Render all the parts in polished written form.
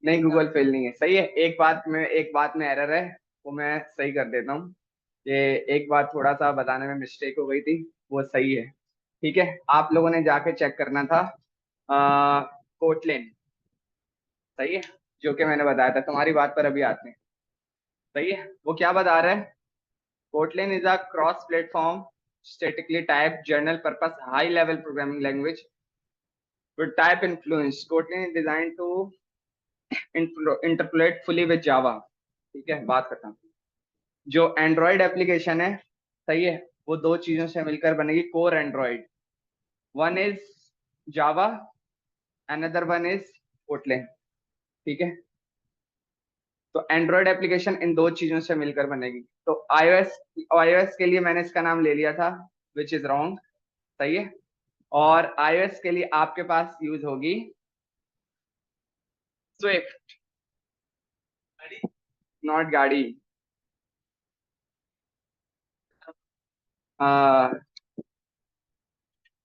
नहीं, Google fail नहीं है, सही है। एक बात में एरर है, वो मैं सही कर देता हूँ। ये एक बात थोड़ा सा बताने में मिस्टेक हो गई थी, वो सही है। ठीक है, आप लोगों ने जाके चेक करना था कोटलिन। सही है, जो कि मैंने बताया था। तुम्हारी बात पर अभी आते हैं। सही है, वो क्या बता रहा है? Kotlin is a cross platform statically typed general purpose high level programming language with type influence. Kotlin is designed to interpolate fully with Java. ठीक है, बात खत्म। जो एंड्रॉयड एप्लीकेशन है, सही है, वो दो चीजों से मिलकर बनेगी core Android. One is Java, another one is Kotlin. ठीक है, तो एंड्रॉयड एप्लीकेशन इन दो चीजों से मिलकर बनेगी। तो आईओएस आईओएस के लिए मैंने इसका नाम ले लिया था, विच इज रॉन्ग। सही है, और आईओएस के लिए आपके पास यूज होगी स्विफ्ट, नॉट गाड़ी।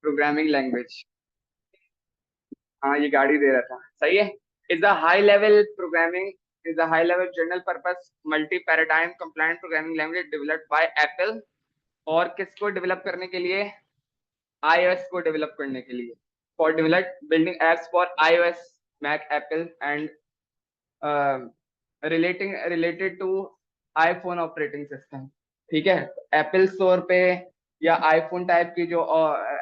Programming language. हाँ, ये गाड़ी दे रहा था, सही है। Is a high level programming, is a high level general purpose multi paradigm compliant programming language developed by Apple. और किसको डेवलप करने के लिए? iOS को डेवलप करने के लिए। For develop building apps for iOS, Mac, Apple and related to iPhone operating system. ठीक है, एप्पल स्टोर पे या आईफोन टाइप की जो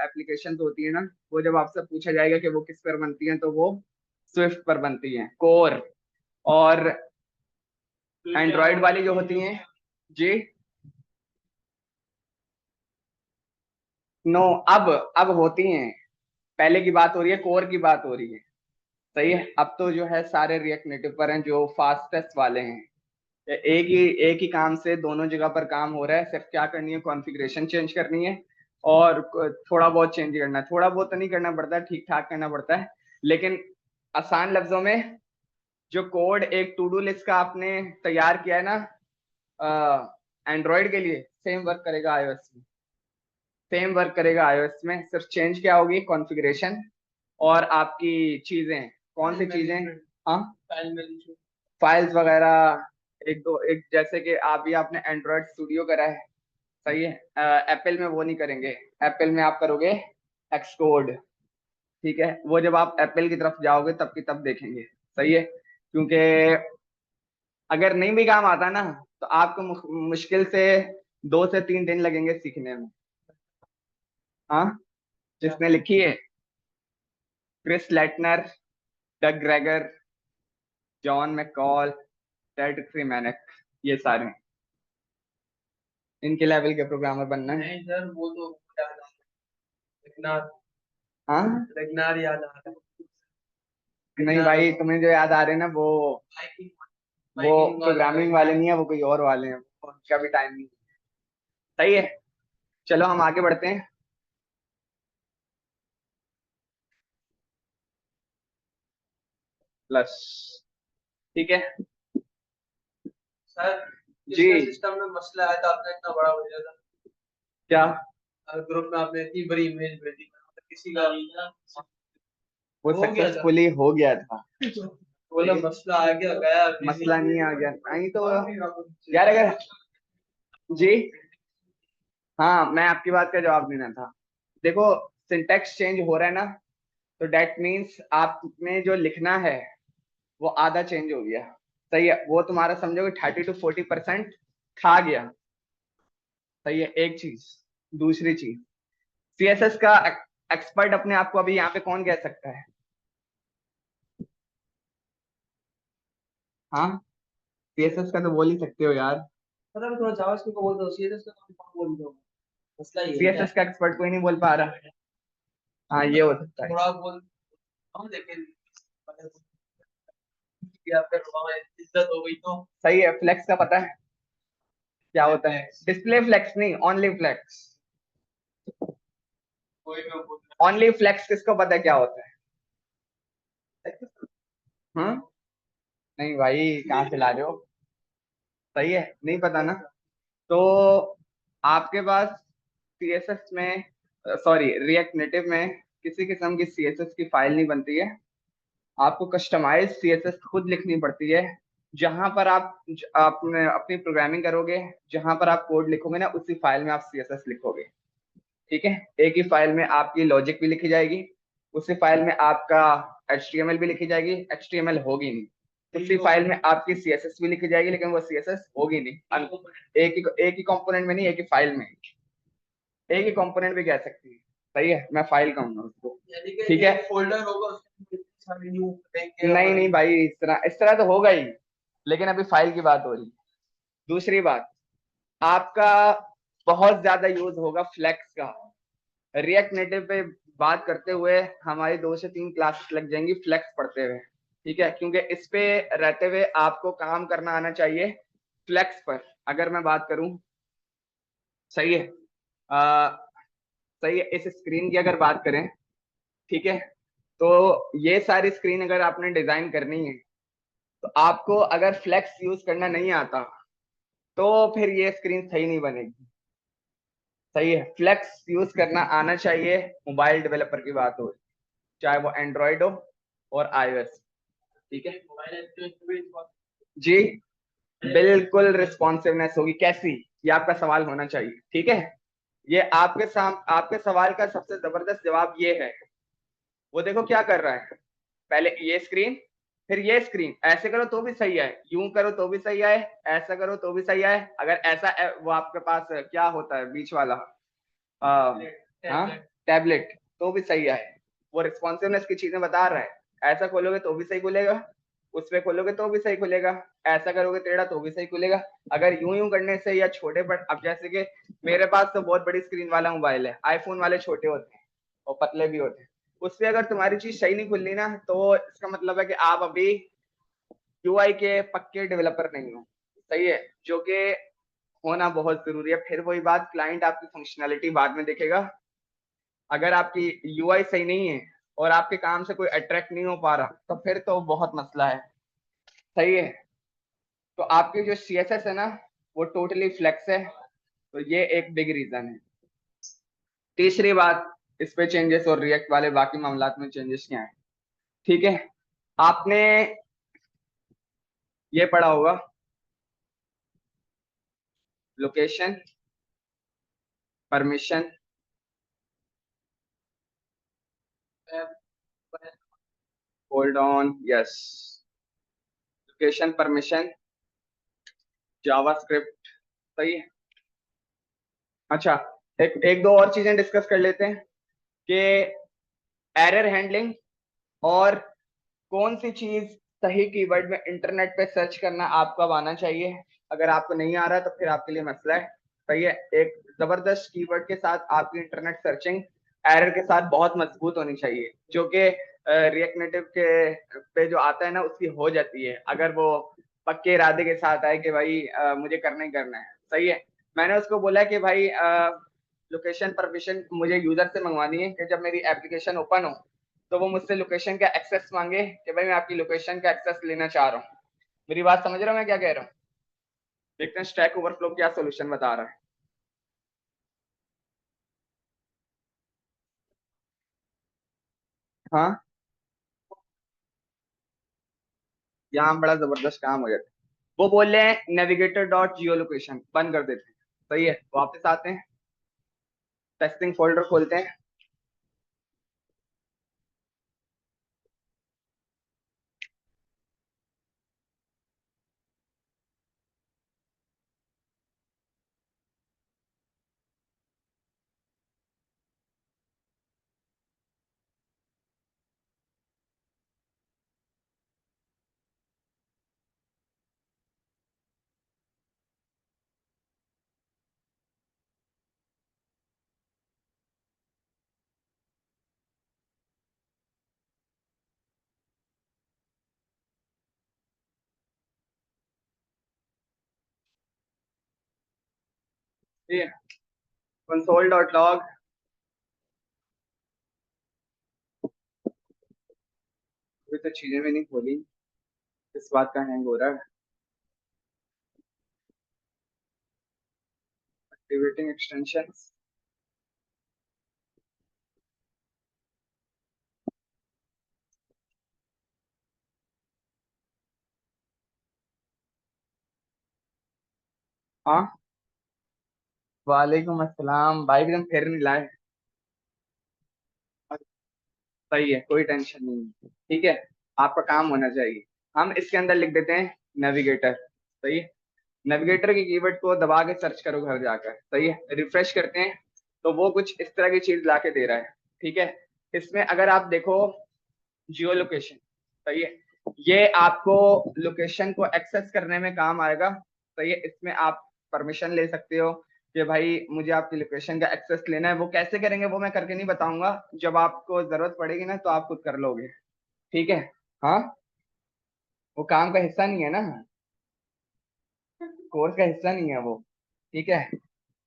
एप्लीकेशन होती है ना, वो जब आपसे पूछा जाएगा कि वो किस पर बनती हैं, तो वो स्विफ्ट पर बनती हैं, कोर। और एंड्रॉयड वाली जो होती हैं, जी, नो, अब होती हैं। पहले की बात हो रही है, कोर की बात हो रही है। सही है, अब तो जो है सारे रिएक्ट नेटिव पर हैं, जो फास्टेस्ट वाले हैं। एक ही काम से दोनों जगह पर काम हो रहा है। सिर्फ क्या करनी है, कॉन्फ़िगरेशन चेंज करनी है, और थोड़ा बहुत चेंज करना है। थोड़ा बहुत तो नहीं करना पड़ता है, ठीक ठाक करना पड़ता है। लेकिन आसान लफ्जों में, जो कोड एक टू डू लिस्ट का आपने तैयार किया है ना एंड्रॉयड के लिए, सेम वर्क करेगा आईओएस में। सेम वर्क करेगा आईओएस में, सिर्फ चेंज क्या होगी, कॉन्फ़िगरेशन और आपकी चीजें। कौन सी चीजें? हाँ, फाइल्स वगैरह। एक जैसे कि अभी आपने एंड्रॉयड स्टूडियो करा है, सही है। एप्पल में वो नहीं करेंगे। एप्पल में आप करोगे एक्सकोड। ठीक है, वो जब आप एप्पल की तरफ जाओगे तब की तब देखेंगे। सही है, क्योंकि अगर नहीं भी काम आता ना, तो आपको मुश्किल से 2 से 3 दिन लगेंगे सीखने में। हाँ, जिसने लिखी है, क्रिस लेटनर, डग ग्रेगर, जॉन मैककॉल, टेड फ्रीमैनक, ये सारे हैं। इनके लेवल के प्रोग्रामर बनना है। नहीं सर, वो तो रेगनार। हाँ, रेगनार याद आ रहा है। नहीं भाई, तुम्हें जो याद आ रहे हैं ना, वो प्रोग्रामिंग वाले नहीं है, वो कोई और वाले हैं, उनका भी टाइम नहीं। सही है, चलो हम आगे बढ़ते हैं। प्लस, ठीक है सर। जी, सिस्टम में मसला आया था, आपने इतना बड़ा हो गया था क्या? ग्रुप में आपने इतनी बड़ी इमेज भेजी, मतलब किसी का वो सक्सेसफुली हो गया था। बोला मसला आ गया, गया मसला नहीं आ गया, नहीं तो यार अगर, जी, हाँ, मैं आपकी बात का जवाब देना था। देखो, सिंटेक्स चेंज हो रहा है ना, तो डेट मीन्स आप में जो लिखना है वो आधा चेंज हो गया। सही है, वो तुम्हारा समझो कि 30 to 40% खा गया। सही है, एक चीज। दूसरी चीज, सीएसएस का एक्सपर्ट अपने आप को अभी यहाँ पे कौन कह सकता है? हाँ, सीएसएस का तो बोल ही सकते हो यार। पता है, थोड़ा जावास्क्रिप्ट को बोल दो, सीएसएस का तो बोल दो। मसला ये है, सीएसएस का एक्सपर्ट कोई नहीं बोल पा रहा। हाँ, ये हो सकता है। थोड़ा बोल हम लेकिन इज्जत हो गई तो सही है। फ्लेक्स का पता है क्या होता है? डिस्प्ले फ्लेक्स नहीं, ओनली फ्लेक्स। ओनली फ्लेक्स किसको पता है क्या होता है? हाँ, नहीं भाई, कहाँ से ला रहे हो? सही है, नहीं पता ना। तो आपके पास सीएसएस में, सॉरी, रिएक्ट नेटिव में किसी किस्म की सीएसएस की फाइल नहीं बनती है। आपको कस्टमाइज सीएसएस खुद लिखनी पड़ती है। जहां पर आपने अपनी प्रोग्रामिंग करोगे, जहां पर आप कोड लिखोगे ना, उसी फाइल में आप सीएसएस लिखोगे। ठीक है, एक ही फाइल में आपकी लॉजिक भी लिखी जाएगी, उसी फाइल में आपका एचटीएमएल भी लिखी जाएगी। एचटीएमएल होगी नहीं, उसी फाइल में आपकी सीएसएस भी लिखी जाएगी, लेकिन वो सीएसएस होगी नहीं। एक ही कंपोनेंट में नहीं, एक ही फाइल में, एक ही कंपोनेंट भी कह सकती है। सही है, मैं फाइल कहूंगा उसको। ठीक है, फोल्डर होगा उसमें। नहीं नहीं भाई, इस तरह तो होगा ही, लेकिन अभी फाइल की बात हो रही है। दूसरी बात, आपका बहुत ज्यादा यूज होगा फ्लेक्स का। रिएक्ट नेटिव पे बात करते हुए हमारी 2 से 3 क्लासेस लग जाएंगी फ्लेक्स पढ़ते हुए। ठीक है, क्योंकि इस पे रहते हुए आपको काम करना आना चाहिए फ्लेक्स पर। अगर मैं बात करूं, सही है, आ, सही है, इस स्क्रीन की अगर बात करें, ठीक है, तो ये सारी स्क्रीन अगर आपने डिजाइन करनी है, तो आपको अगर फ्लेक्स यूज करना नहीं आता, तो फिर ये स्क्रीन सही नहीं बनेगी। सही है, फ्लेक्स यूज करना आना चाहिए मोबाइल डेवलपर की बात हो, चाहे वो एंड्रॉइड हो और आईओएस। ठीक है जी, बिल्कुल रिस्पॉन्सिवनेस होगी कैसी, ये आपका सवाल होना चाहिए। ठीक है, ये आपके सवाल का सबसे जबरदस्त जवाब ये है। वो देखो क्या कर रहा है, पहले ये स्क्रीन, फिर ये स्क्रीन, ऐसे करो तो भी सही है, यूं करो तो भी सही है, ऐसा करो तो भी सही है। अगर ऐसा वो आपके पास क्या होता है बीच वाला, हाँ, टैबलेट, तो भी सही है। वो रिस्पॉन्सिवनेस की चीजें बता रहा है। ऐसा खोलोगे तो भी सही खुलेगा, उस पे खोलोगे तो भी सही खुलेगा, ऐसा करोगे टेढ़ा तो भी सही खुलेगा। अगर यूं यूं करने से या छोटे बट, अब जैसे कि मेरे पास तो बहुत बड़ी स्क्रीन वाला मोबाइल है, आईफोन वाले छोटे होते हैं और पतले भी होते हैं, उससे अगर तुम्हारी चीज सही नहीं खुलनी ना, तो इसका मतलब है कि आप अभी यूआई के पक्के डेवलपर नहीं हो। सही है, जो कि होना बहुत जरूरी है। फिर वही बात, क्लाइंट आपकी फंक्शनैलिटी बाद में देखेगा। अगर आपकी यूआई सही नहीं है और आपके काम से कोई अट्रैक्ट नहीं हो पा रहा, तो फिर तो बहुत मसला है। सही है, तो आपकी जो सीएसएस है ना, वो टोटली फ्लेक्स है, तो ये एक बिग रीजन है। तीसरी बात, इस पे चेंजेस और रिएक्ट वाले बाकी मामलात में चेंजेस क्या है। ठीक है, आपने ये पढ़ा होगा, location, permission, hold on, yes, location, permission, JavaScript. सही है। अच्छा, एक एक दो और चीजें डिस्कस कर लेते हैं कि एरर हैंडलिंग और कौन सी चीज सही कीवर्ड में इंटरनेट पे सर्च करना आपको अब आना चाहिए। अगर आपको नहीं आ रहा तो फिर आपके लिए मसला है। सही है, एक जबरदस्त कीवर्ड के साथ आपकी इंटरनेट सर्चिंग एरर के साथ बहुत मजबूत होनी चाहिए, जो कि रिएक्ट नेटिव के पे जो आता है ना, उसकी हो जाती है, अगर वो पक्के इरादे के साथ आए कि भाई मुझे करना ही करना है। सही है, मैंने उसको बोला कि भाई लोकेशन परमिशन मुझे यूजर से मंगवानी है, कि जब मेरी एप्लीकेशन ओपन हो तो वो मुझसे लोकेशन का एक्सेस मांगे कि भाई मैं आपकी लोकेशन का एक्सेस लेना चाह रहा हूँ। मेरी बात समझ रहे हो मैं क्या कह रहा हूँ? देखते हैं स्टैक ओवरफ्लो क्या सोल्यूशन बता रहा है। हाँ, यहाँ बड़ा जबरदस्त काम हो जाता है। वो बोल रहे हैं नेविगेटर डॉट जियो लोकेशन बंद कर देते हैं। सही है, वापस आते हैं, टेस्टिंग फोल्डर खोलते हैं। ठीक है, कंसोल डॉट लॉग, अभी तो चीजें भी नहीं खोली, इस बात का हैंग हो रहा है। एक्टिवेटिंग एक्सटेंशन, हाँ, वालेकुम अस्सलाम भाई, एकदम फिर नहीं लाए। सही है, कोई टेंशन नहीं है, ठीक है। आपका काम होना चाहिए। हम इसके अंदर लिख देते हैं नेविगेटर। सही है। नेविगेटर के कीवर्ड को दबा के सर्च करो घर जाकर। सही है, रिफ्रेश करते हैं तो वो कुछ इस तरह की चीज ला के दे रहा है। ठीक है। इसमें अगर आप देखो जियो लोकेशन। सही है। ये आपको लोकेशन को एक्सेस करने में काम आएगा। सही है। इसमें आप परमिशन ले सकते हो कि भाई मुझे आपकी लोकेशन का एक्सेस लेना है। वो कैसे करेंगे वो मैं करके नहीं बताऊंगा। जब आपको जरूरत पड़ेगी ना तो आप खुद कर लोगे। ठीक है। हाँ, वो काम का हिस्सा नहीं है ना, कोर्स का हिस्सा नहीं है वो। ठीक है।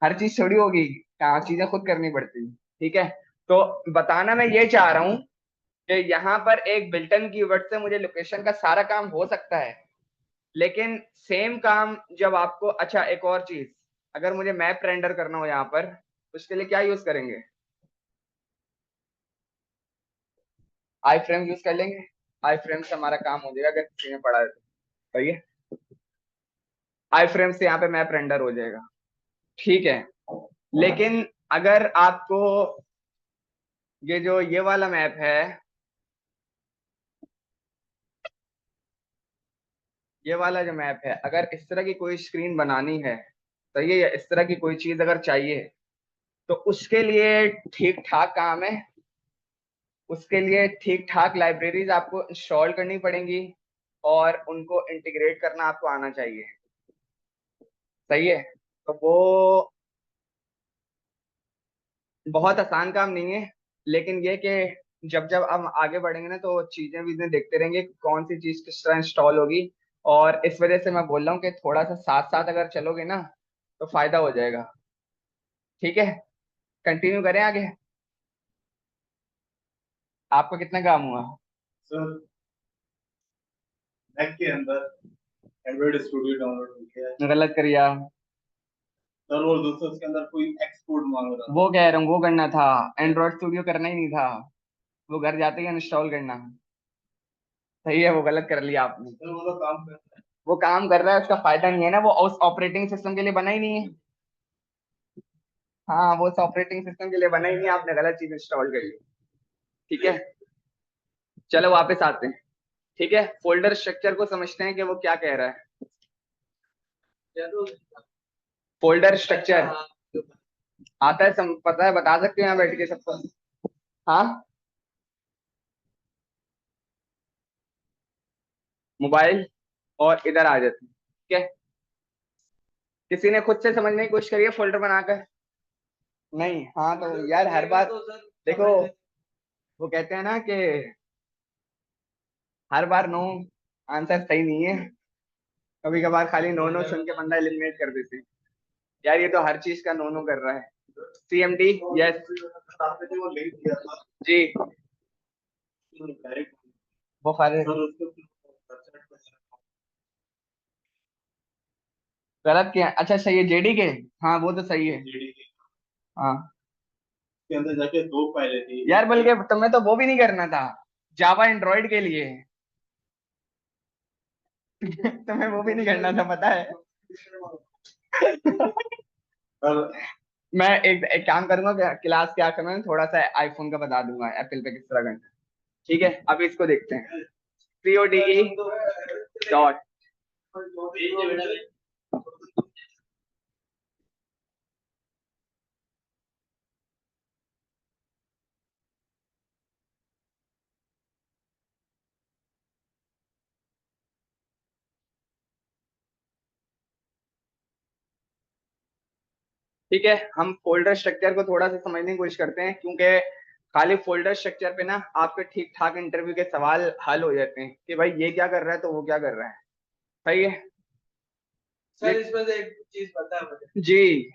हर चीज थोड़ी होगी, काम चीजें खुद करनी पड़ती है। ठीक है। तो बताना मैं ये चाह रहा हूँ कि यहाँ पर एक बिल्टन कीवर्ड से मुझे लोकेशन का सारा काम हो सकता है। लेकिन सेम काम जब आपको, अच्छा एक और चीज, अगर मुझे मैप रेंडर करना हो यहाँ पर, उसके लिए क्या यूज करेंगे? आई फ्रेम यूज कर लेंगे। आई फ्रेम से हमारा काम हो जाएगा अगर किसी ने पढ़ा है तो। सही है। आई फ्रेम से यहाँ पे मैप रेंडर हो जाएगा। ठीक है। लेकिन अगर आपको ये जो ये वाला मैप है, ये वाला जो मैप है, अगर इस तरह की कोई स्क्रीन बनानी है, सही है, या इस तरह की कोई चीज अगर चाहिए, तो उसके लिए ठीक ठाक काम है। उसके लिए ठीक ठाक लाइब्रेरीज आपको इंस्टॉल करनी पड़ेंगी और उनको इंटीग्रेट करना आपको आना चाहिए। सही है। तो वो बहुत आसान काम नहीं है। लेकिन ये कि जब जब हम आगे बढ़ेंगे ना तो चीजें वीजें देखते रहेंगे कि कौन सी चीज किस तरह इंस्टॉल होगी। और इस वजह से मैं बोल रहा हूँ कि थोड़ा सा साथ साथ अगर चलोगे ना तो फायदा हो जाएगा। ठीक है। कंटिन्यू करें आगे। आपका कितना काम हुआ? सर मैक के अंदर एंड्रॉइड स्टूडियो डाउनलोड हो गया है गलत करिया। सर, और दोस्तों उसके अंदर कोई एक्सपोर्ट मांग रहा वो था। कह रहा हूँ, वो करना था। एंड्रॉइड स्टूडियो करना ही नहीं था, वो घर जाते ही इंस्टॉल करना। सही है, वो गलत कर लिया आपने। सर वो तो काम कर रहा है। वो काम कर रहा है, उसका फायदा नहीं है ना, वो उस ऑपरेटिंग सिस्टम के लिए बना ही नहीं है। हाँ, वो उस ऑपरेटिंग सिस्टम के लिए बना ही नहीं है, आपने गलत चीज इंस्टॉल कर ली। ठीक है। चलो वापस आते हैं। ठीक है, फोल्डर स्ट्रक्चर को समझते हैं कि वो क्या कह रहा है। फोल्डर स्ट्रक्चर आता है, पता है, बता सकते हो यहाँ बैठ के सबको? हाँ, मोबाइल और इधर आ जाते हैं। ठीक है। किसी ने खुद से समझने की कोशिश करी है फोल्डर बनाकर? नहीं। हाँ तो यार हर बार देखो, वो कहते हैं ना कि हर बार नो आंसर सही नहीं है। कभी कभार खाली नो नो सुन के बंदा एलिमिनेट कर देते हैं। यार ये तो हर चीज का नो नो कर रहा है। CMD। यस आपने जो लिंक दिया था जी। डायरेक्ट वो फायदे सर उसको वेबसाइट पर गलत किया। अच्छा सही है, JD के। हाँ वो तो सही है। जेडी के हाँ अंदर जाके दो फाइलें थी, यार, एक बल्कि तुम्हें तो वो भी नहीं करना था, जावा एंड्रॉइड के लिए। तुम्हें वो भी नहीं करना था, पता है। और मैं एक काम करूंगा, क्लास के आखिर में थोड़ा सा आईफोन का बता दूंगा एप्पल पे किस तरह करना है। ठीक है, अब इसको देखते हैं। CODE dot. ठीक है, हम फोल्डर स्ट्रक्चर को थोड़ा सा समझने की कोशिश करते हैं, क्योंकि खाली फोल्डर स्ट्रक्चर पे ना आपके ठीक ठाक इंटरव्यू के सवाल हल हो जाते हैं कि भाई ये क्या कर रहा है तो वो क्या कर रहा है। सही है। सर इसमें से एक चीज पता है मुझे, जी।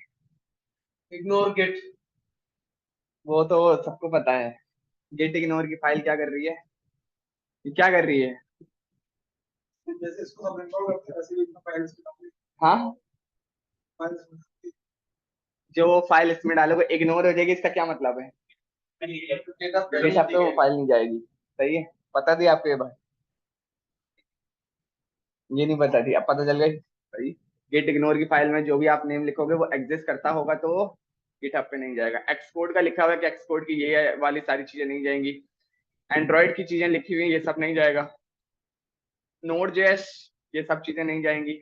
Ignore gate. वो तो सबको पता है। गेट इग्नोर की फाइल क्या कर रही है? ये क्या कर रही है? जैसे इसको हम इग्नोर करते हैं वैसे भी इसमें फाइल्स हाँ, जो फाइल इसमें डालोगे इग्नोर हो जाएगी, इसका क्या मतलब है? डेटा डेटा पे वो फाइल नहीं जाएगी। सही है, पता थी आपको ये बात? ये नहीं पता थी, अब पता चल गई। सही। गिट इग्नोर की फाइल में जो भी आप नेम लिखोगे वो एग्जिस्ट करता होगा तो वो गिटहब पे नहीं जाएगा। एक्स कोड का लिखा हुआ है कि एक्स कोड की ये वाली सारी चीजें नहीं जाएंगी। एंड्रॉइड की चीजें लिखी हुई ये सब नहीं जाएगा। नोड जेएस ये सब चीजें नहीं जाएंगी।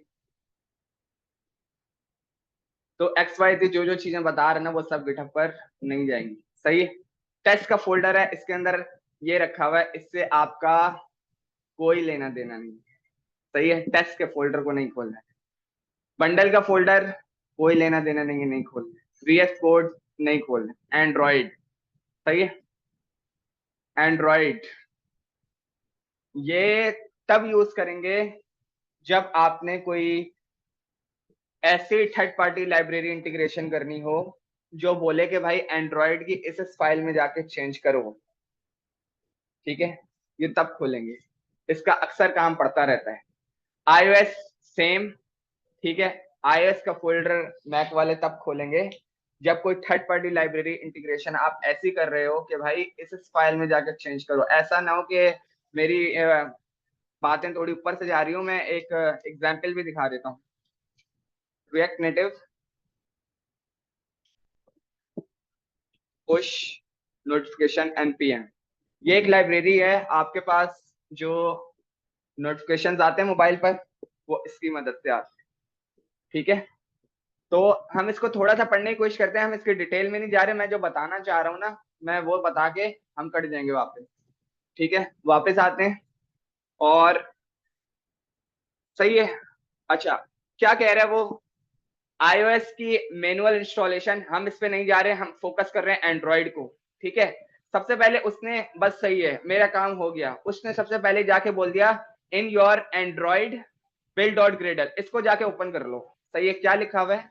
तो एक्स वाई जो जो चीजें बता रहे ना वो सब गिटहब पर नहीं जाएंगी। सही है। टेस्ट का फोल्डर है, इसके अंदर ये रखा हुआ है, इससे आपका कोई लेना देना नहीं है। सही है। टेस्ट के फोल्डर को नहीं खोलना है। बंडल का फोल्डर कोई लेना देना नहीं है, नहीं खोलना है। VS कोड नहीं खोलना है। एंड्रॉइड सही है। एंड्रॉइड ये तब यूज करेंगे जब आपने कोई ऐसी थर्ड पार्टी लाइब्रेरी इंटीग्रेशन करनी हो जो बोले कि भाई एंड्रॉइड की इस फाइल में जाके चेंज करो। ठीक है, ये तब खोलेंगे। इसका अक्सर काम पड़ता रहता है। iOS same. ठीक है, iOS का फोल्डर मैक वाले तब खोलेंगे जब कोई थर्ड पार्टी लाइब्रेरी इंटीग्रेशन आप ऐसी कर रहे हो कि भाई इस फाइल में जाकर चेंज करो। ऐसा ना हो कि मेरी बातें थोड़ी ऊपर से जा रही हूँ। मैं एक एग्जांपल भी दिखा देता हूँ। React native push notification npm, ये एक लाइब्रेरी है आपके पास। जो नोटिफिकेशंस आते हैं मोबाइल पर वो इसकी मदद से आते हैं। ठीक है, तो हम इसको थोड़ा सा पढ़ने की कोशिश करते हैं। हम इसके डिटेल में नहीं जा रहे। मैं जो बताना चाह रहा हूँ ना मैं वो बता के हम कट जाएंगे वापस। ठीक है, वापस आते हैं। और सही है। अच्छा, क्या कह रहा है वो? iOS की मैनुअल इंस्टॉलेशन हम इस पे नहीं जा रहे, हम फोकस कर रहे हैं एंड्रॉइड को। ठीक है, सबसे पहले उसने बस सही है मेरा काम हो गया, उसने सबसे पहले जाके बोल दिया in your Android build dot Gradle, इसको जाके ओपन कर लो। सही है, क्या लिखा हुआ है?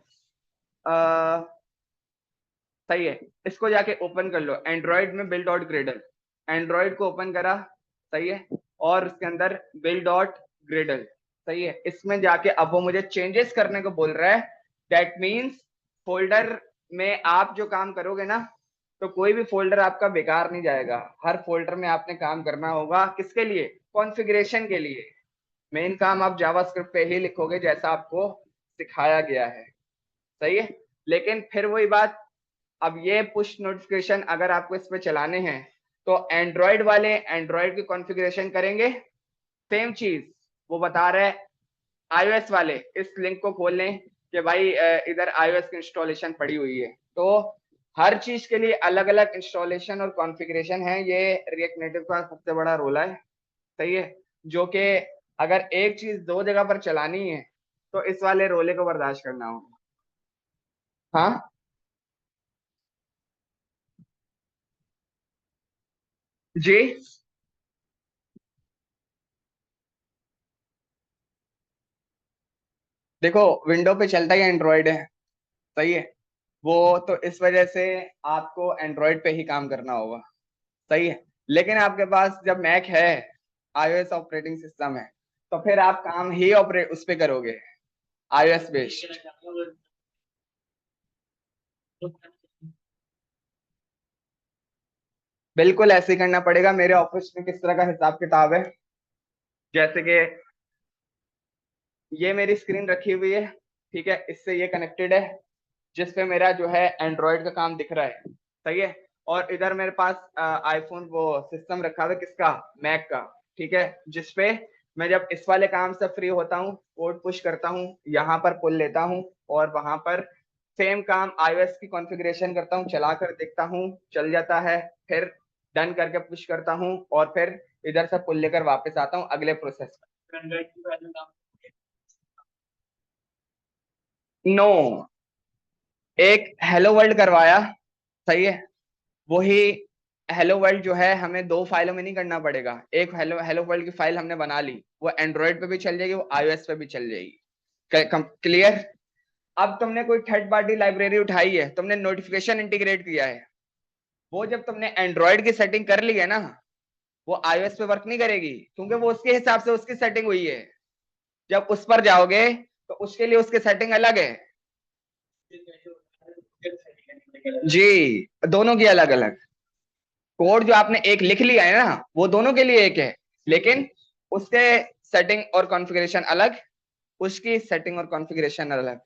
सही है, इसको जाके ओपन कर लो। एंड्रॉइड में बिल्ड डॉट ग्रेडल, एंड्रॉइड को ओपन करा। सही है, और उसके अंदर बिल्ड डॉट ग्रेडल। सही है, इसमें जाके अब वो मुझे चेंजेस करने को बोल रहा है। दैट मीन्स फोल्डर में आप जो काम करोगे ना तो कोई भी फोल्डर आपका बेकार नहीं जाएगा। हर फोल्डर में आपने काम करना होगा। किसके लिए? कॉन्फ़िगरेशन के लिए। मेन काम आप जावास्क्रिप्ट पे ही लिखोगे जैसा आपको सिखाया गया है। सही है, लेकिन फिर वही बात, अब ये पुश नोटिफिकेशन अगर आपको इस पे चलाने हैं तो एंड्रॉइड वाले एंड्रॉइड की कॉन्फ़िगरेशन करेंगे। सेम चीज वो बता रहे हैं iOS वाले इस लिंक को खोल लें कि भाई इधर iOS की इंस्टॉलेशन पड़ी हुई है। तो हर चीज के लिए अलग अलग इंस्टॉलेशन और कॉन्फ़िगरेशन है। ये रिएक्ट नेटिव का सबसे बड़ा रोल है। सही है, जो कि अगर एक चीज दो जगह पर चलानी है तो इस वाले रोले को बर्दाश्त करना होगा। हाँ जी, देखो विंडो पे चलता ही एंड्रॉइड है। सही है, वो तो इस वजह से आपको एंड्रॉइड पे ही काम करना होगा। सही है, लेकिन आपके पास जब मैक है, iOS ऑपरेटिंग सिस्टम है, तो फिर आप काम ही ऑपरेट उस पे करोगे iOS बेस्ड। बिल्कुल ऐसे ही करना पड़ेगा। मेरे ऑफिस में किस तरह का हिसाब किताब है, जैसे कि ये मेरी स्क्रीन रखी हुई है। ठीक है, इससे ये कनेक्टेड है जिसपे मेरा जो है एंड्रॉइड का काम दिख रहा है। सही है, और इधर मेरे पास आईफोन वो सिस्टम रखा हुआ है, किसका? मैक का। ठीक है, जिसपे मैं जब इस वाले काम से फ्री होता हूँ कोड पुश करता हूँ, यहाँ पर पुल लेता हूँ और वहां पर सेम काम iOS की कॉन्फ़िगरेशन करता हूँ, चला कर देखता हूँ चल जाता है, फिर डन करके पुश करता हूँ और फिर इधर से पुल लेकर वापस आता हूँ अगले प्रोसेस पर। नो, एक हेलो वर्ल्ड करवाया। सही है, वही हेलो वर्ल्ड जो है हमें दो फाइलों में नहीं करना पड़ेगा। एक हेलो हेलो वर्ल्ड की फाइल हमने बना ली, वो एंड्रॉइड पे भी चल जाएगी, वो iOS पे भी चल जाएगी। क्लियर? अब तुमने कोई थर्ड पार्टी लाइब्रेरी उठाई है, तुमने नोटिफिकेशन इंटीग्रेट किया है, वो जब तुमने एंड्रॉइड की सेटिंग कर ली है ना वो iOS पे वर्क नहीं करेगी, क्योंकि वो उसके हिसाब से उसकी सेटिंग हुई है। जब उस पर जाओगे तो उसके लिए उसकी सेटिंग अलग है। जी, दोनों की अलग अलग। कोड जो आपने एक लिख लिया है ना वो दोनों के लिए एक है, लेकिन उसके सेटिंग और कॉन्फ़िगरेशन अलग, उसकी सेटिंग और कॉन्फ़िगरेशन अलग।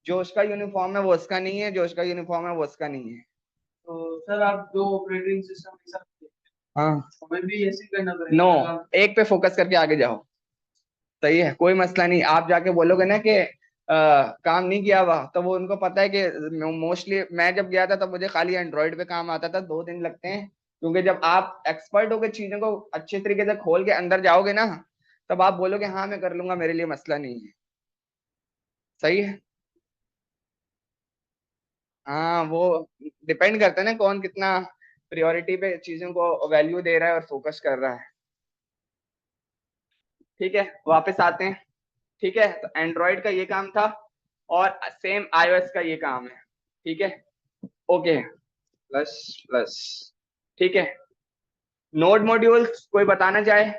जो उसका यूनिफॉर्म है वो उसका नहीं है, जो उसका यूनिफॉर्म है वो उसका नहीं है। तो सर आप जो ऑपरेटिंग सिस्टम के साथ हाँ हमें भी ऐसे करना नो, पड़ेगा। एक पे फोकस करके आगे जाओ। सही है, कोई मसला नहीं। आप जाके बोलोगे ना कि काम नहीं किया हुआ, तो वो उनको पता है कि मोस्टली मैं जब गया था तब मुझे खाली एंड्रॉइड पे काम आता था, 2 दिन लगते हैं। क्योंकि जब आप एक्सपर्ट होकर चीजों को अच्छे तरीके से खोल के अंदर जाओगे ना, तब आप बोलोगे हाँ मैं कर लूंगा, मेरे लिए मसला नहीं है। सही है। हाँ वो डिपेंड करता है ना कौन कितना प्रायोरिटी पे चीजों को वैल्यू दे रहा है और फोकस कर रहा है। ठीक है, वापस आते हैं। ठीक है, तो एंड्रॉइड का ये काम था और सेम आईओएस का ये काम है। ठीक है, ओके, प्लस प्लस। ठीक है, नोड मॉड्यूल्स कोई बताना चाहे?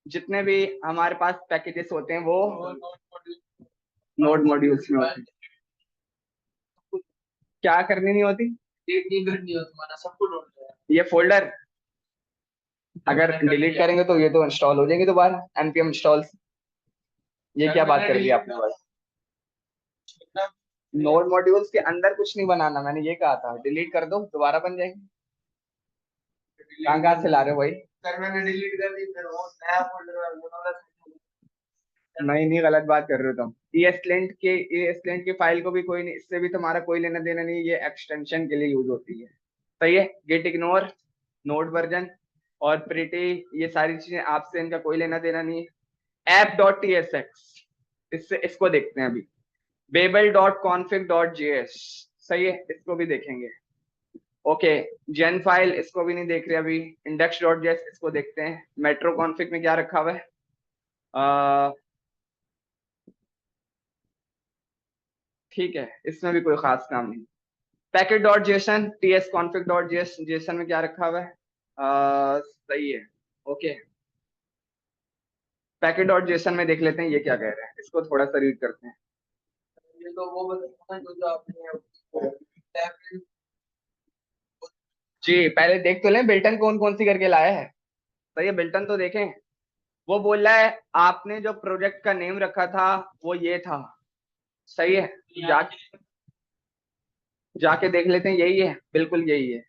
जितने भी हमारे पास पैकेजेस होते हैं वो नोड मॉड्यूल्स में होते हैं। क्या करनी नहीं होती? नहीं करनी हो तुम्हारा सब कुछ हो जाएगा। ये फोल्डर अगर डिलीट करेंगे तो ये तो इंस्टॉल हो जाएंगे दोबारा, npm इंस्टॉल। ये क्या बात कर दी आपने भाई? नोड मॉड्यूल्स के अंदर कुछ नहीं बनाना, मैंने ये कहा था डिलीट कर दो दोबारा बन जाएंगे। कहाँ से ला रहे हो भाई? सर मैंने डिलीट कर दी, फिर वो नया फोल्डर नहीं नहीं, गलत बात कर रहे हो तुम। ESLint की फाइल को भी कोई नहीं, इससे भी तुम्हारा कोई लेना देना नहीं, ये एक्सटेंशन के लिए यूज होती है। सही है, गेट इग्नोर, नोड वर्जन और प्रिटी, ये सारी चीजें आपसे इनका कोई लेना देना नहीं है। app.tsx, इससे इसको देखते हैं अभी। babel.config.js, सही है, इसको भी देखेंगे। ओके, जेन फाइल इसको भी नहीं देख रहे अभी। index.js इसको देखते हैं। मेट्रो कॉन्फ़िग में क्या रखा हुआ है? ठीक है, इसमें भी कोई खास काम नहीं। Package dot JSON, TS config dot JSON में क्या रखा हुआ है? सही है, ओके। पैकेट डॉट जेसन में देख लेते हैं ये क्या कह रहे हैं, इसको थोड़ा सा रीड करते हैं। ये तो वो बताना जो आपने जी पहले देख तो लें बिल्टन कौन कौन सी करके लाया है। सही है, बिल्टन तो देखें। वो बोल रहा है आपने जो प्रोजेक्ट का नेम रखा था वो ये था। सही है, जाके जाके देख लेते हैं, यही है, बिल्कुल यही है।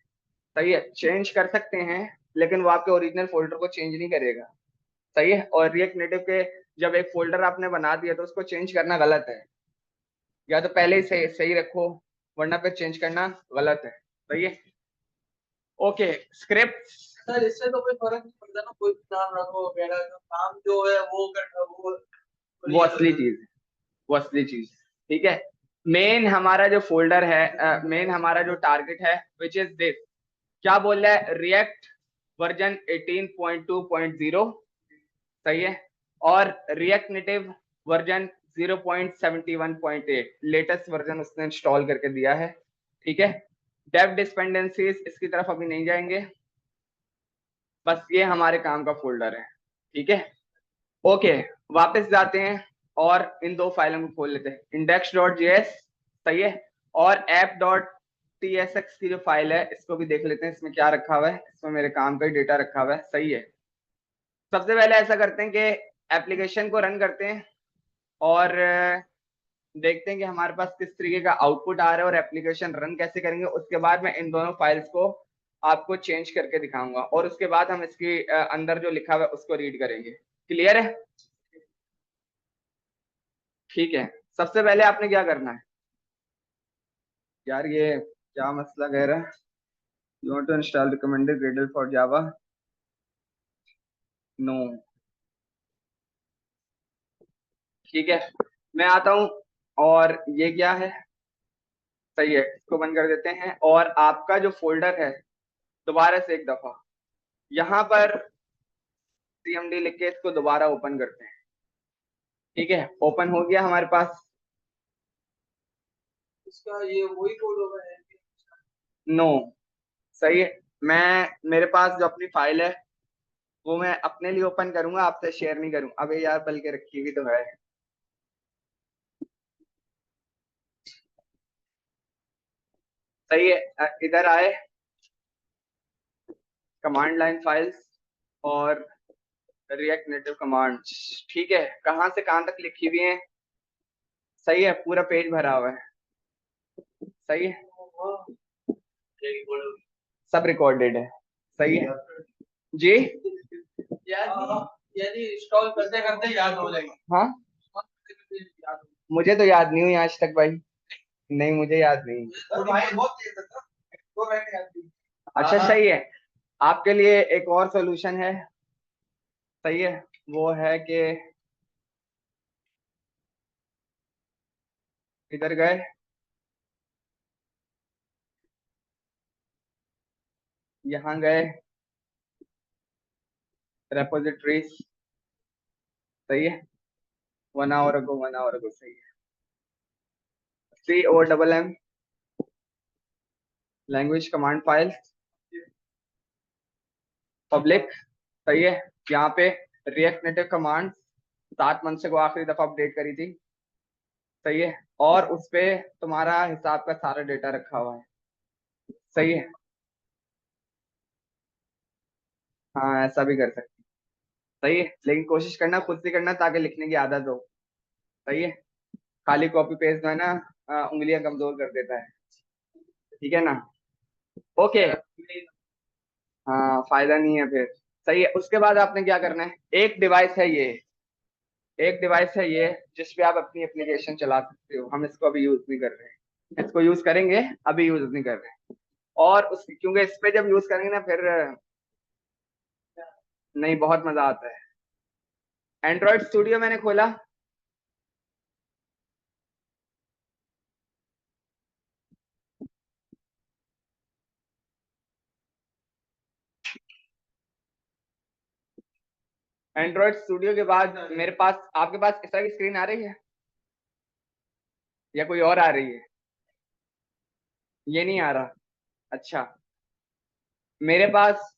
सही है, चेंज कर सकते हैं लेकिन वो आपके ओरिजिनल फोल्डर को चेंज नहीं करेगा। सही है, और रिएक्ट नेटिव के जब एक फोल्डर आपने बना दिया तो उसको चेंज करना गलत है। या तो पहले ही सही सही रखो, वरना फिर चेंज करना गलत है। सही है, ओके। स्क्रिप्ट, सर इससे तो कोई फर्क नहीं पड़ता ना, कोई नाम रखो वगैरह, जो काम जो है वो करना वो असली चीज है, वो असली चीज। ठीक है, मेन हमारा जो फोल्डर है, मेन हमारा जो टारगेट है विच इज दिस। क्या बोल रहा है? React version 18.2.0। सही है, और react native version 0.71.8 latest version उसने इंस्टॉल करके दिया है। ठीक है, डेव डिपेंडेंसीज इसकी तरफ अभी नहीं जाएंगे, बस ये हमारे काम का फोल्डर है। ठीक है, ओके, वापस जाते हैं और इन दो फाइलों को खोल लेते हैं, index.js। सही है, और app.tsx की जो फाइल है इसको भी देख लेते हैं, इसमें क्या रखा हुआ है। इसमें मेरे काम का ही डेटा रखा हुआ है। सही है, सबसे पहले ऐसा करते हैं कि एप्लीकेशन को रन करते हैं और देखते हैं कि हमारे पास किस तरीके का आउटपुट आ रहा है और एप्लीकेशन रन कैसे करेंगे। उसके बाद मैं इन दोनों फाइल्स को आपको चेंज करके दिखाऊंगा और उसके बाद हम इसके अंदर जो लिखा हुआ है उसको रीड करेंगे। क्लियर है? ठीक है, सबसे पहले आपने क्या करना है यार, ये क्या मसला कह रहा है? You want to install recommended Gradle for Java? No. ठीक है, मैं आता हूँ। और ये क्या है? सही है, इसको बंद कर देते हैं और आपका जो फोल्डर है दोबारा से एक दफा यहाँ पर cmd लिख के इसको दोबारा ओपन करते हैं। ठीक है, ओपन हो गया हमारे पास। इसका ये वही कोड होगा है। नो, सही है, मैं मेरे पास जो अपनी फाइल है वो मैं अपने लिए ओपन करूंगा, आपसे शेयर नहीं करूंगा। अबे यार बल्कि रखी हुई तो है। सही है, इधर आए, कमांड लाइन फाइल्स और रिएक्ट नेटिव कमांड्स, ठीक है, कहाँ से कहाँ तक लिखी हुई है? सही है, पूरा पेज भरा हुआ है, सही है, सब रिकॉर्डेड है, सही है जी। यानी इंस्टॉल करते करते याद हो जाएगी। हाँ, मुझे तो याद नहीं हुई आज तक भाई, नहीं मुझे याद नहीं। तो भाई बहुत तेज था, 2 घंटे याद थी। अच्छा सही है, आपके लिए एक और सॉल्यूशन है, सही है, वो है कि इधर गए, यहाँ गए, रेपोजिटरीज, सही है, 1 आवर अगो, 1 आवर अगो, सही है, COMM language command file public, सही है, यहाँ पे रिएक्ट नेटिव कमांड 7 मंथ से को आखिरी दफा अपडेट करी थी, सही है, और उस पे तुम्हारा हिसाब का सारा डेटा रखा हुआ है, सही है, हाँ ऐसा भी कर सकते, सही है, लेकिन कोशिश करना खुद से करना ताकि लिखने की आदत हो, सही है, खाली कॉपी पेस्ट जो है ना उंगलियां कमजोर कर देता है, ठीक है ना, ओके, हाँ फायदा नहीं है फिर, सही है, उसके बाद आपने क्या करना है, एक डिवाइस है ये, एक डिवाइस है ये जिसपे आप अपनी एप्लीकेशन चला सकते हो, हम इसको अभी यूज नहीं कर रहे हैं, इसको यूज करेंगे, अभी यूज नहीं कर रहे हैं, और उस क्योंकि इस पे जब यूज करेंगे ना फिर नहीं, बहुत मजा आता है। एंड्रॉइड स्टूडियो मैंने खोला, एंड्रॉइड स्टूडियो के बाद मेरे पास, आपके पास इस तरह की स्क्रीन आ रही है या कोई और आ रही है? ये नहीं आ रहा, अच्छा, मेरे पास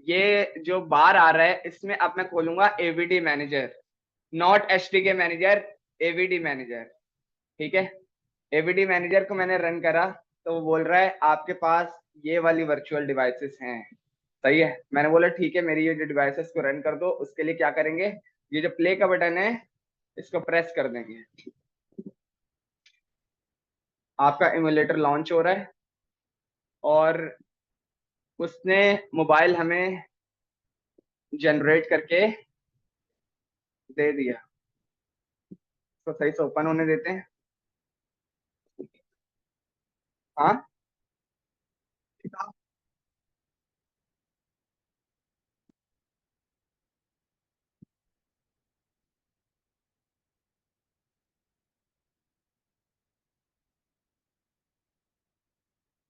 ये जो बार आ रहा है इसमें अब मैं खोलूंगा AVD manager, not HTK manager, AVD manager, ठीक है, एवीडी मैनेजर को मैंने रन करा तो वो बोल रहा है आपके पास ये वाली वर्चुअल डिवाइसेस हैं, सही है, मैंने बोला ठीक है, मेरी ये जो डिवाइसेस को रन कर दो, उसके लिए क्या करेंगे, ये जो प्ले का बटन है इसको प्रेस कर देंगे, आपका इमुलेटर लॉन्च हो रहा है, और उसने मोबाइल हमें जनरेट करके दे दिया, तो सही से ओपन होने देते हैं, हाँ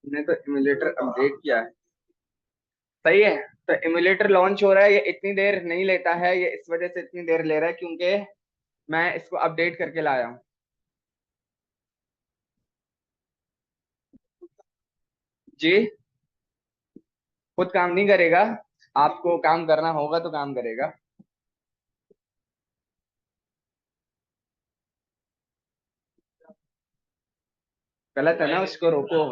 मैंने तो इमुलेटर अपडेट किया है, सही है, तो इमुलेटर लॉन्च हो रहा है, ये इतनी देर नहीं लेता है, ये इस वजह से इतनी देर ले रहा है क्योंकि मैं इसको अपडेट करके लाया हूँ जी, खुद काम नहीं करेगा, आपको काम करना होगा तो काम करेगा, गलत है ना, उसको रोको,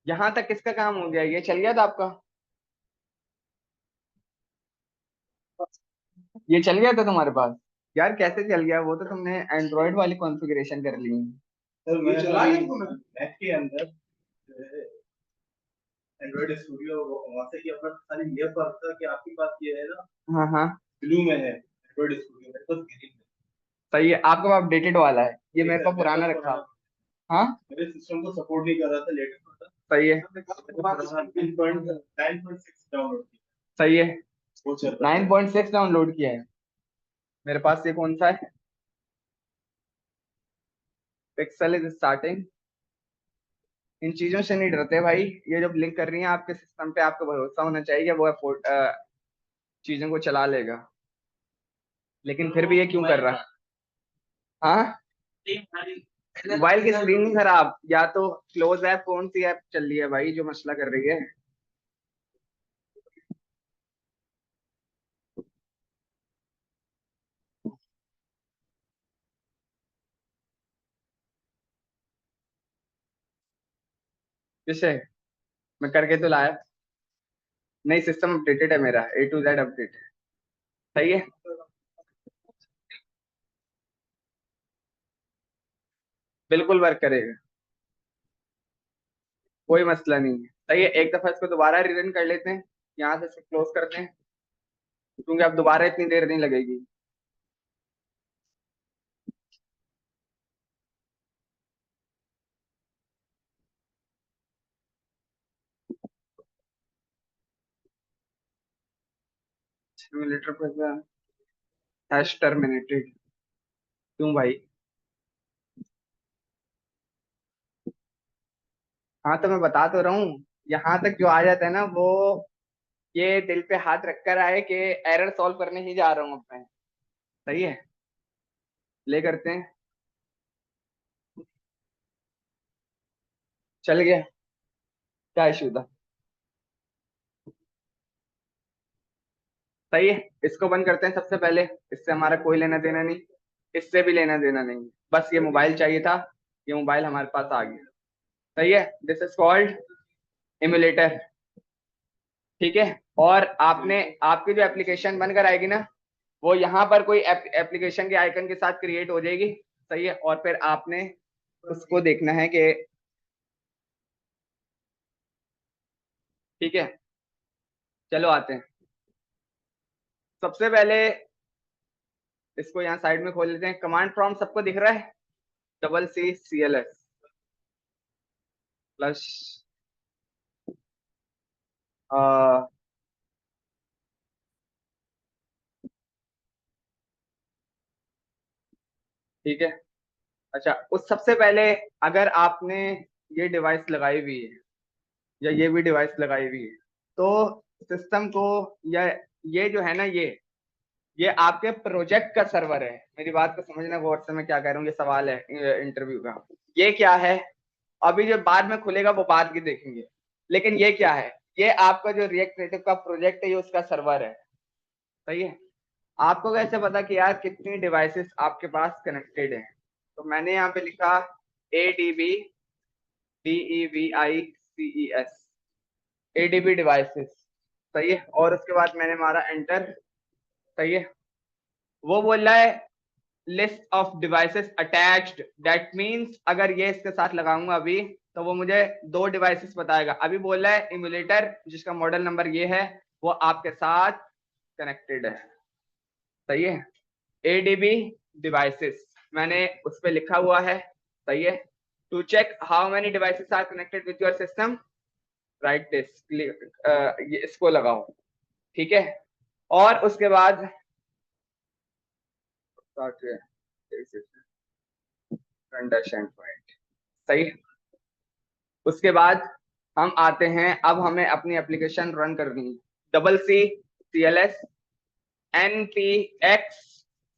यहाँ तक किसका काम हो गया, ये चल गया था आपका, ये चल गया था तुम्हारे पास, यार कैसे चल गया, वो तो तुमने एंड्रॉइड वाली कॉन्फ़िगरेशन कर ली। सर मैं चला गया मैक के अंदर एंड्रॉइड स्टूडियो, वहां से कि अपना खाली ये फर्क था कि आपके पास ये है ना, हाँ हाँ ब्लू में है एंड्रॉइड स्टूडियो, मेरे पास ग्रीन में। सही है, आपका अपडेटेड वाला है, ये मेरे पास पुराना रखा, हाँ मेरे सिस्टम को सपोर्ट नहीं कर रहा था, लेटेस्ट था, सही है, 9.6 डाउनलोड किया, सही है, वो चल रहा है। 9.6 डाउनलोड किया है, मेरे पास ये कौन सा है, पिक्सल इज स्टार्टिंग, इन चीजों से नहीं डरते भाई, ये जब लिंक कर रही है आपके सिस्टम पे, आपको भरोसा होना चाहिए वो चीजों को चला लेगा, लेकिन फिर भी ये क्यों कर रहा है, हाँ मोबाइल की स्क्रीन नहीं खराब, या तो क्लोज ऐप, कौन सी ऐप चल रही है भाई जो मसला कर रही है, किसे? मैं करके तो लाया। नहीं, सिस्टम अपडेटेड है मेरा, A to Z अपडेट है। सही है। बिल्कुल वर्क करेगा, कोई मसला नहीं है। सही है, एक दफा इसको दोबारा रिरन कर लेते हैं, यहाँ से इसको क्लोज करते हैं, क्योंकि अब दोबारा इतनी देर नहीं लगेगी। सिमुलेटर पर हैश टर्मिनेटेड। क्यों भाई? हाँ तो मैं बता तो रहा हूँ, यहाँ तक जो आ जाता है ना वो ये दिल पे हाथ रखकर आए कि एरर सॉल्व करने ही जा रहा हूँ अब मैं। सही है, प्ले करते हैं। चल गया, क्या इशू था? सही है, इसको बंद करते हैं सबसे पहले। इससे हमारा कोई लेना देना नहीं, इससे भी लेना देना नहीं, बस ये मोबाइल चाहिए था, ये मोबाइल हमारे पास आ गया। सही है, दिस इज कॉल्ड इमुलेटर। ठीक है, और आपने आपकी जो एप्लीकेशन बनकर आएगी ना, वो यहाँ पर कोई एप्लीकेशन के आइकन के साथ क्रिएट हो जाएगी। सही है, और फिर आपने उसको देखना है कि ठीक है। चलो आते हैं, सबसे पहले इसको यहाँ साइड में खोल लेते हैं। कमांड प्रॉम्प्ट सबको दिख रहा है? CCLS प्लस ठीक है। अच्छा, उस सबसे पहले अगर आपने ये डिवाइस लगाई हुई है या ये भी डिवाइस लगाई हुई है, तो सिस्टम को, या ये जो है ना, ये आपके प्रोजेक्ट का सर्वर है। मेरी बात को समझना गौर से, मैं क्या कह रहा हूँ, ये सवाल है इंटरव्यू का। ये क्या है? अभी जो बाद में खुलेगा वो बाद की देखेंगे, लेकिन ये क्या है? ये आपका जो रिएक्ट नेटिव का प्रोजेक्ट है, ये उसका सर्वर है। सही है। आपको कैसे पता कि यार कितनी डिवाइसेस आपके पास कनेक्टेड है? तो मैंने यहाँ पे लिखा ADB ADB डिवाइसेस। सही है, और उसके बाद मैंने मारा एंटर। सही है, वो बोल रहा है list of devices attached, that means अगर ये इसके साथ लगाऊंगा अभी, तो वो मुझे दो डिवाइसेस बताएगा। अभी बोल रहा है इमुलेटर जिसका मॉडल नंबर ये है, वो आपके साथ कनेक्टेड है। सही है, ADB डिवाइसेस मैंने उस पर लिखा हुआ है। सही है, to check how many devices are connected with your system, right this, ये इसको लगाओ। ठीक है, और उसके बाद सही है, उसके बाद हम आते हैं, अब हमें अपनी एप्लीकेशन रन करनी है। CCLS npx।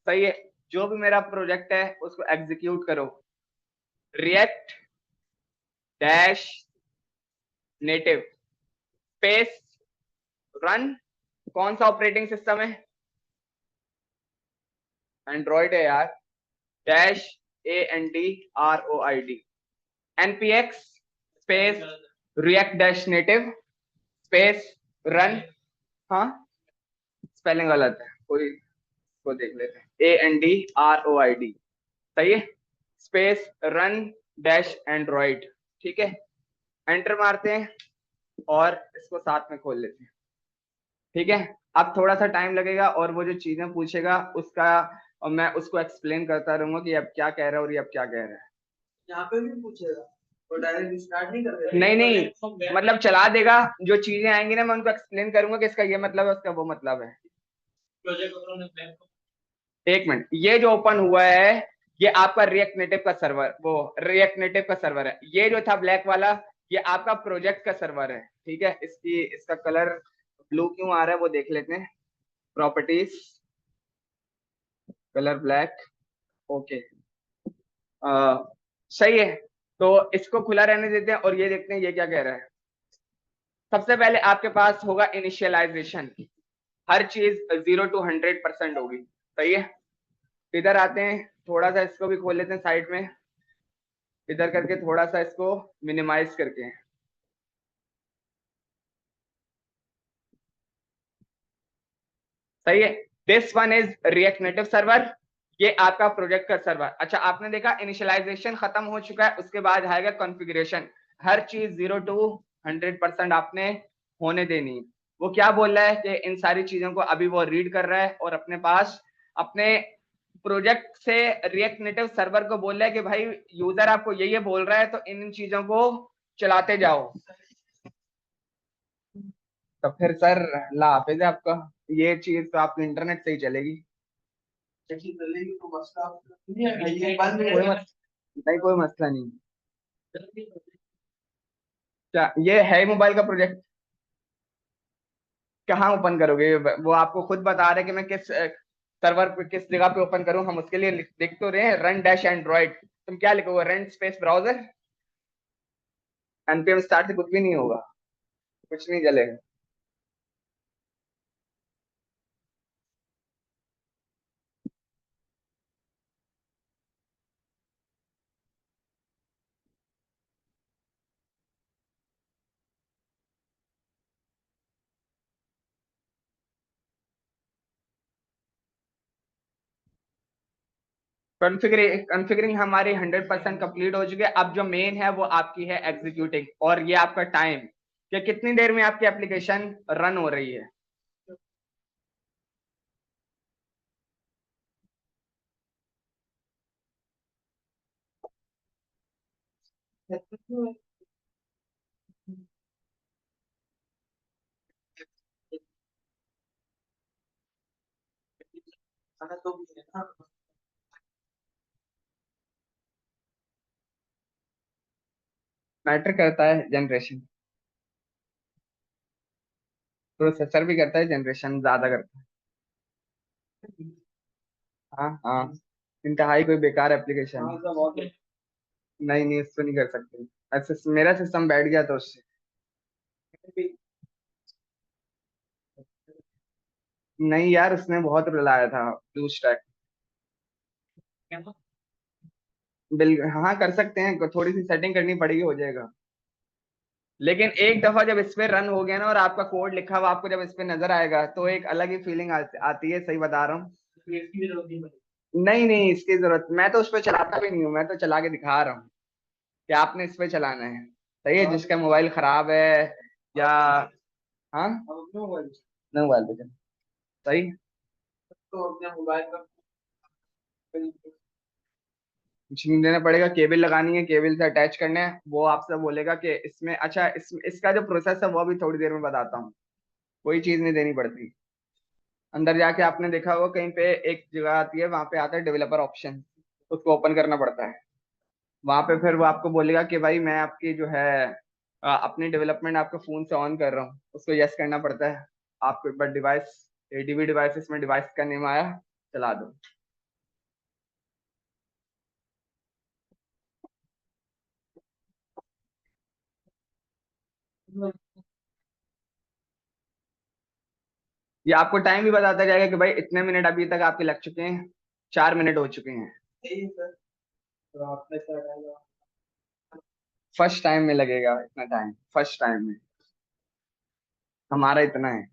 सही है, जो भी मेरा प्रोजेक्ट है उसको एग्जीक्यूट करो। React dash native space run. कौन सा ऑपरेटिंग सिस्टम है? एंड्रॉइड है यार। Dash ANDROID npx space react dash native space run. हाँ, स्पेलिंग गलत है, कोई को देख लेते हैं। ANDROID। सही है, स्पेस रन डैश एंड्रॉइड। ठीक है, एंटर मारते हैं और इसको साथ में खोल लेते हैं। ठीक है, अब थोड़ा सा टाइम लगेगा और वो जो चीजें पूछेगा उसका, और मैं उसको एक्सप्लेन करता रहूंगा कि अब क्या कह रहा है और ये अब क्या कह रहा है। यहाँ पे भी पूछेगा, वो डायरेक्ट स्टार्ट नहीं कर देगा। नहीं नहीं, मतलब चला देगा, जो चीजें आएंगी ना मैं उनको एक्सप्लेन करूंगा कि इसका ये मतलब है, उसका वो मतलब है। प्रोजेक्ट एक मिनट, ये जो ओपन हुआ है ये आपका रिएक्ट नेटिव का सर्वर, वो रिएक्ट नेटिव का सर्वर है। ये जो था ब्लैक वाला, ये आपका प्रोजेक्ट का सर्वर है। ठीक है, इसका कलर ब्लू क्यों आ रहा है वो देख लेते हैं। Properties, colour black, okay. सही है, तो इसको खुला रहने देते हैं और ये देखते हैं ये क्या कह रहा है। सबसे पहले आपके पास होगा इनिशियलाइजेशन, हर चीज 0 to 100% होगी। सही है, इधर आते हैं, थोड़ा सा इसको भी खोल लेते हैं साइड में, इधर करके थोड़ा सा इसको मिनिमाइज करके। सही है। This one is react native server, ये आपका प्रोजेक्ट का सर्वर। अच्छा, आपने देखा इनिशियलाइजेशन खत्म हो चुका है, उसके बाद आएगा कॉन्फ़िगरेशन। हर चीज 0 to 100% आपने होने देनी। वो क्या बोल रहा है कि इन सारी चीजों को अभी वो रीड कर रहा है और अपने पास अपने प्रोजेक्ट से रिएक्ट नेटिव सर्वर को बोल रहा है कि भाई यूजर आपको ये बोल रहा है तो इन चीजों को चलाते जाओ। तो फिर सर ला हाफिज है आपका, ये चीज तो आपकी इंटरनेट से ही चलेगी। चलेगी तो मसला नहीं है, ये बंद नहीं कोई मसला नहीं। क्या ये है मोबाइल का प्रोजेक्ट? कहाँ ओपन करोगे? वो आपको खुद बता रहे कि मैं किस सर्वर पे किस जगह पे ओपन करूं। हम उसके लिए लिख तो रहे हैं रन डैश एंड्रॉइड। तुम क्या लिखोगे? Run space browser. npm start से कुछ भी नहीं होगा, कुछ नहीं चलेगा। कॉन्फ़िगरिंग हमारी 100% कंप्लीट हो चुकी है। अब जो मेन है वो आपकी है एग्जीक्यूटिंग, और ये आपका टाइम कि कितनी देर में आपकी एप्लीकेशन रन हो रही है। खाना तो भी है ना। मैटर करता है जनरेशन, प्रोसेसर भी करता है, जनरेशन ज्यादा करता है। हाँ हाँ, इंतहाई कोई बेकार एप्लीकेशन हाँ, है। सब बहुत है। नहीं नहीं, इसको नहीं कर सकते। अच्छा मेरा सिस्टम बैठ गया तो उससे। नहीं यार, उसने बहुत रुलाया था ब्लू स्टैक। बिल हाँ कर सकते हैं, थोड़ी सी सेटिंग करनी पड़ेगी, हो जाएगा। लेकिन एक दफा जब इस पे रन हो गया ना और आपका कोड लिखा हुआ आपको जब इस पे नजर आएगा तो एक अलग ही फीलिंग आती है, सही बता रहा हूँ। इसकी भी जरूरत नहीं पड़ेगी। नहीं नहीं, इसकी जरूरत, मैं तो उस पर चलाता भी नहीं हूँ, मैं तो चला के दिखा रहा हूँ कि आपने इस पे चलाना है। सही है, जिसका मोबाइल खराब है या हाँ अब अपने मोबाइल ना मोबाइल पे चला। सही। तो अपने मोबाइल का कुछ नहीं देना पड़ेगा, केबल लगानी है, केबल से अटैच करना है। वो आपसे बोलेगा कि इसमें अच्छा इसका जो प्रोसेस है वो भी थोड़ी देर में बताता हूँ। कोई चीज नहीं देनी पड़ती। अंदर जाके आपने देखा होगा कहीं पे एक जगह आती है, वहां पे आता है डेवलपर ऑप्शन, उसको ओपन करना पड़ता है। वहां पे फिर वो आपको बोलेगा कि भाई मैं आपकी जो है अपनी डेवलपमेंट आपके फोन से ऑन कर रहा हूँ, उसको यस करना पड़ता है। आपको एक बार डिवाइस एडीबी डिवाइस में डिवाइस का नेम आया, चला दो। ये आपको टाइम भी बताता जाएगा कि भाई इतने मिनट अभी तक आपके लग चुके हैं, 4 मिनट हो चुके हैं। सही है सर। तो आपने क्या डाला? फर्स्ट टाइम में लगेगा इतना टाइम, फर्स्ट टाइम में हमारा इतना है।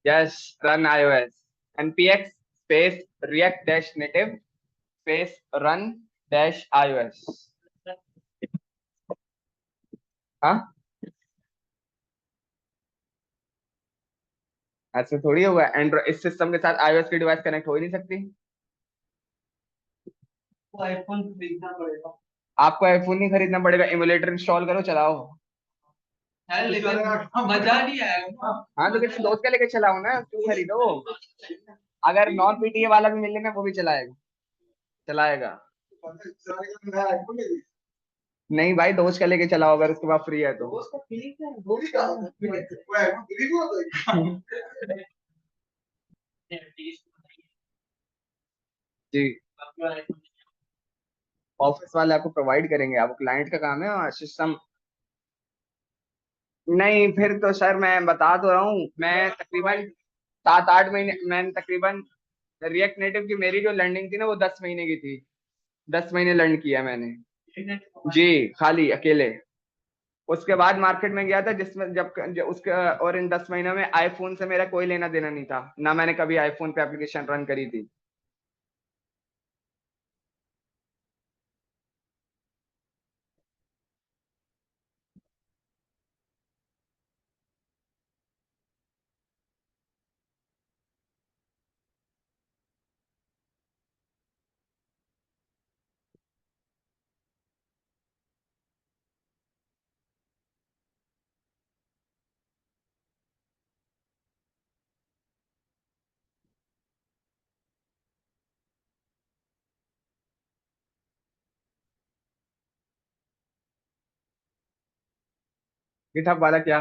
Yes, run iOS npx space react dash native space run dash iOS। हाँ, ऐसे थोड़ी होगा, एंड्रॉइड इस सिस्टम के साथ iOS की डिवाइस कनेक्ट हो ही नहीं सकती। वो आईफोन खरीदना पड़ेगा। आपको आईफोन नहीं खरीदना पड़ेगा, इमुलेटर इंस्टॉल करो, चलाओ। है लेकिन मजा नहीं आएगा। हाँ तो किसी दोस्त का लेके चलाओ ना, क्यों खरीदो? अगर नॉन पीटीए वाला भी मिल लेना वो भी चलाएगा, चलाएगा। नहीं भाई, दोस्त का लेके चलाओ अगर उसके पास फ्री है तो। जी, ऑफिस वाले आपको प्रोवाइड करेंगे, आपको क्लाइंट का काम है और सिस्टम। नहीं फिर तो सर मैं बता तो रहा हूँ, मैं तकरीबन 7-8 महीने, मैंने तकरीबन रिएक्ट नेटिव की मेरी जो लर्निंग थी ना वो 10 महीने की थी। 10 महीने लर्न किया मैंने। जी, खाली अकेले। उसके बाद मार्केट में गया था जिसमें जब उसके, और इन 10 महीनों में आईफोन से मेरा कोई लेना देना नहीं था, ना मैंने कभी आईफोन पे एप्लीकेशन रन करी थी। गिटहब वाला क्या?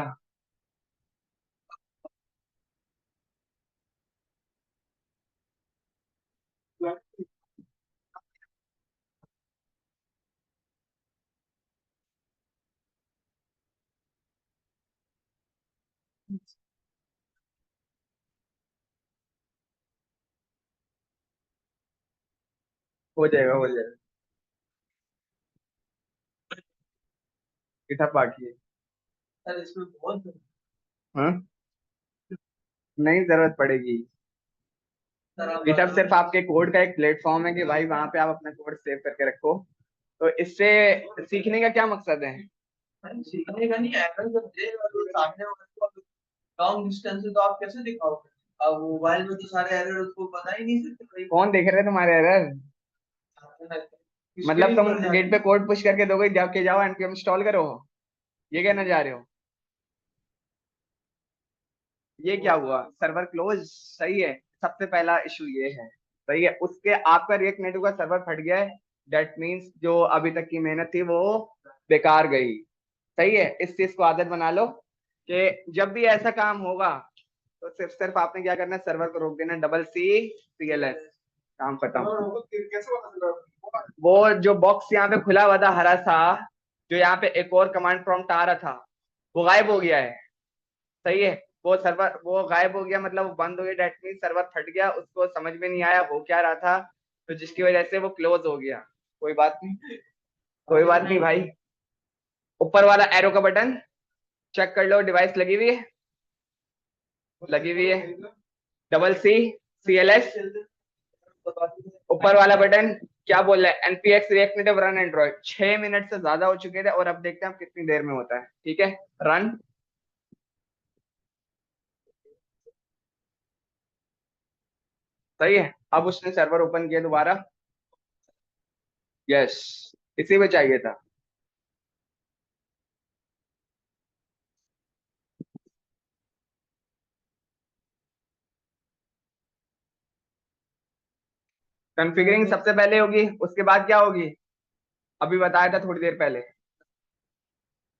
हो जाएगा, हो जाएगा। गिटहब बाकी है। सर इसमें बहुत हाँ, नहीं जरूरत पड़ेगी। सर आप गिटहब बता सिर्फ आपके कोड का एक प्लेटफॉर्म है कि भाई वहां पे आप अपना कोड सेव करके रखो। तो इससे सीखने का क्या मकसद है? दो सीखने का नहीं है, एरर जब देगा तो सामने वाले को लॉन्ग डिस्टेंस से तो आप कैसे दिखाओगे? अब मोबाइल में तो सारे एरर उसको पता ही नहीं सकते भाई। कौन देख रहे हैं तुम्हारे एरर? मतलब स्क्रीन तुम पर गेट जाके पे कोड पुश करके दोगे, जाके जाओ एनपीएम इंस्टॉल करो, ये कहना जा रहे हो? ये क्या हुआ, सर्वर क्लोज? सही है, सबसे पहला इशू ये है। सही है, उसके आपका रिएक्ट नेटिव का सर्वर फट गया है। दैट मीन्स जो अभी तक की मेहनत थी वो बेकार गई। सही है, इस चीज को आदत बना लो कि जब भी ऐसा काम होगा तो सिर्फ सिर्फ आपने क्या करना है, सर्वर को रोक देना, CCLS, काम खत्म। वो जो बॉक्स यहाँ पे खुला हुआ था हरा सा, जो यहाँ पे एक और कमांड प्रॉम्प्ट आ रहा था, वो गायब हो गया है। सही है, वो सर्वर वो गायब हो गया, मतलब वो बंद हो गया। डेट मीन सर्वर फट गया, उसको समझ में नहीं आया हो क्या रहा था, तो जिसकी वजह से वो क्लोज हो गया। कोई बात नहीं, कोई बात नहीं भाई। ऊपर वाला एरो का बटन चेक कर लो, डिवाइस लगी हुई है, लगी हुई है। CCLS, ऊपर वाला बटन क्या बोल रहा है, npx react native run Android. 6 minute से ज्यादा हो चुके थे और अब देखते हैं हम कितनी देर में होता है। ठीक है, रन। सही है, अब उसने सर्वर ओपन किया दोबारा। यस, इसी में चाहिए था। कॉन्फ़िगरिंग सबसे पहले होगी, उसके बाद क्या होगी? अभी बताया था थोड़ी देर पहले।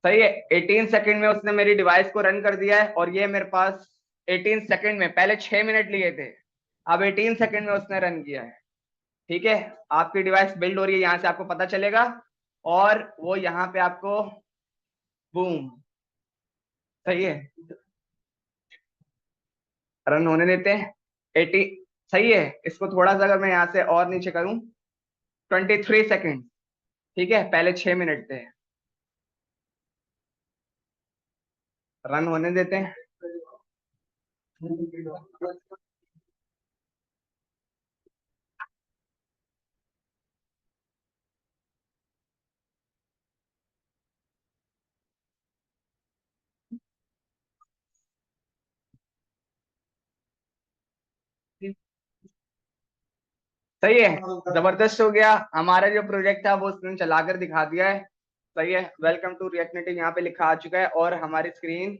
सही है, 18 सेकंड में उसने मेरी डिवाइस को रन कर दिया है, और ये मेरे पास 18 सेकंड में, पहले 6 मिनट लिए थे, अब 18 सेकंड में उसने रन किया है। ठीक है, आपकी डिवाइस बिल्ड हो रही है, यहाँ से आपको पता चलेगा, और वो यहाँ पे आपको बूम। सही है, रन होने देते हैं। 80, सही है, इसको थोड़ा सा अगर मैं यहाँ से और नीचे करूं, 23 सेकंड। ठीक है, पहले 6 मिनट थे। रन होने देते हैं। सही है, जबरदस्त हो गया। हमारा जो प्रोजेक्ट था वो उसने चलाकर दिखा दिया है। सही है, वेलकम टू रिएक्ट नेटिव यहाँ पे लिखा आ चुका है, और हमारी स्क्रीन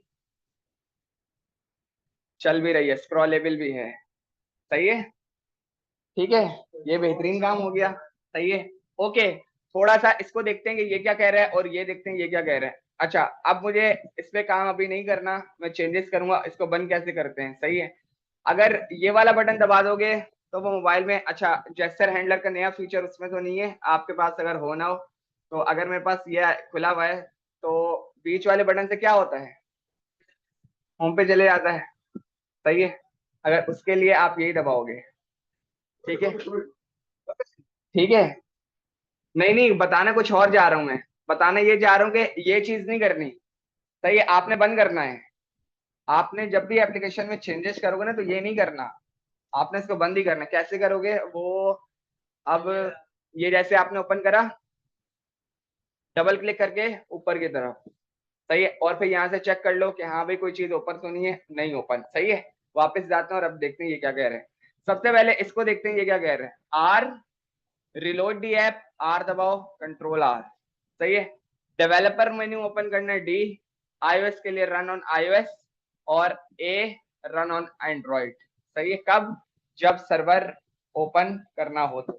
चल भी रही है, स्क्रॉलेबल भी है। सही है, ठीक है, ये बेहतरीन काम हो गया। सही है, ओके। थोड़ा सा इसको देखते हैं कि ये क्या कह रहा है, और ये देखते हैं ये क्या कह रहा है। अच्छा, अब मुझे इस पे काम अभी नहीं करना, मैं चेंजेस करूंगा। इसको बंद कैसे करते हैं? सही है, अगर ये वाला बटन दबा दोगे तो वो मोबाइल में, अच्छा जेस्चर हैंडलर का नया फीचर उसमें तो नहीं है आपके पास, अगर हो ना हो तो। अगर मेरे पास ये खुला हुआ है तो बीच वाले बटन से क्या होता है, होम पे चले जाता है। सही है, अगर उसके लिए आप यही दबाओगे। ठीक है, ठीक है, नहीं नहीं बताना कुछ और जा रहा हूं मैं। बताना ये जा रहा हूँ कि ये चीज नहीं करनी, सही है, आपने बंद करना है। आपने जब भी एप्लीकेशन में चेंजेस करोगे ना तो ये नहीं करना, आपने इसको बंद ही करना। कैसे करोगे वो, अब ये जैसे आपने ओपन करा, डबल क्लिक करके ऊपर की तरफ, सही है, और फिर यहाँ से चेक कर लो कि हाँ भाई कोई चीज ओपन तो नहीं है, नहीं ओपन, सही है। वापस जाते हैं और अब देखते हैं ये क्या कह रहे हैं। सबसे पहले इसको देखते हैं ये क्या कह रहे हैं। R, reload the app, R दबाओ, कंट्रोल आर, सही है। डेवलपर मेन्यू ओपन करना है, डी, iOS के लिए रन ऑन iOS, और ए रन ऑन एंड्रॉइड, सही है। कब, जब सर्वर ओपन करना हो तो,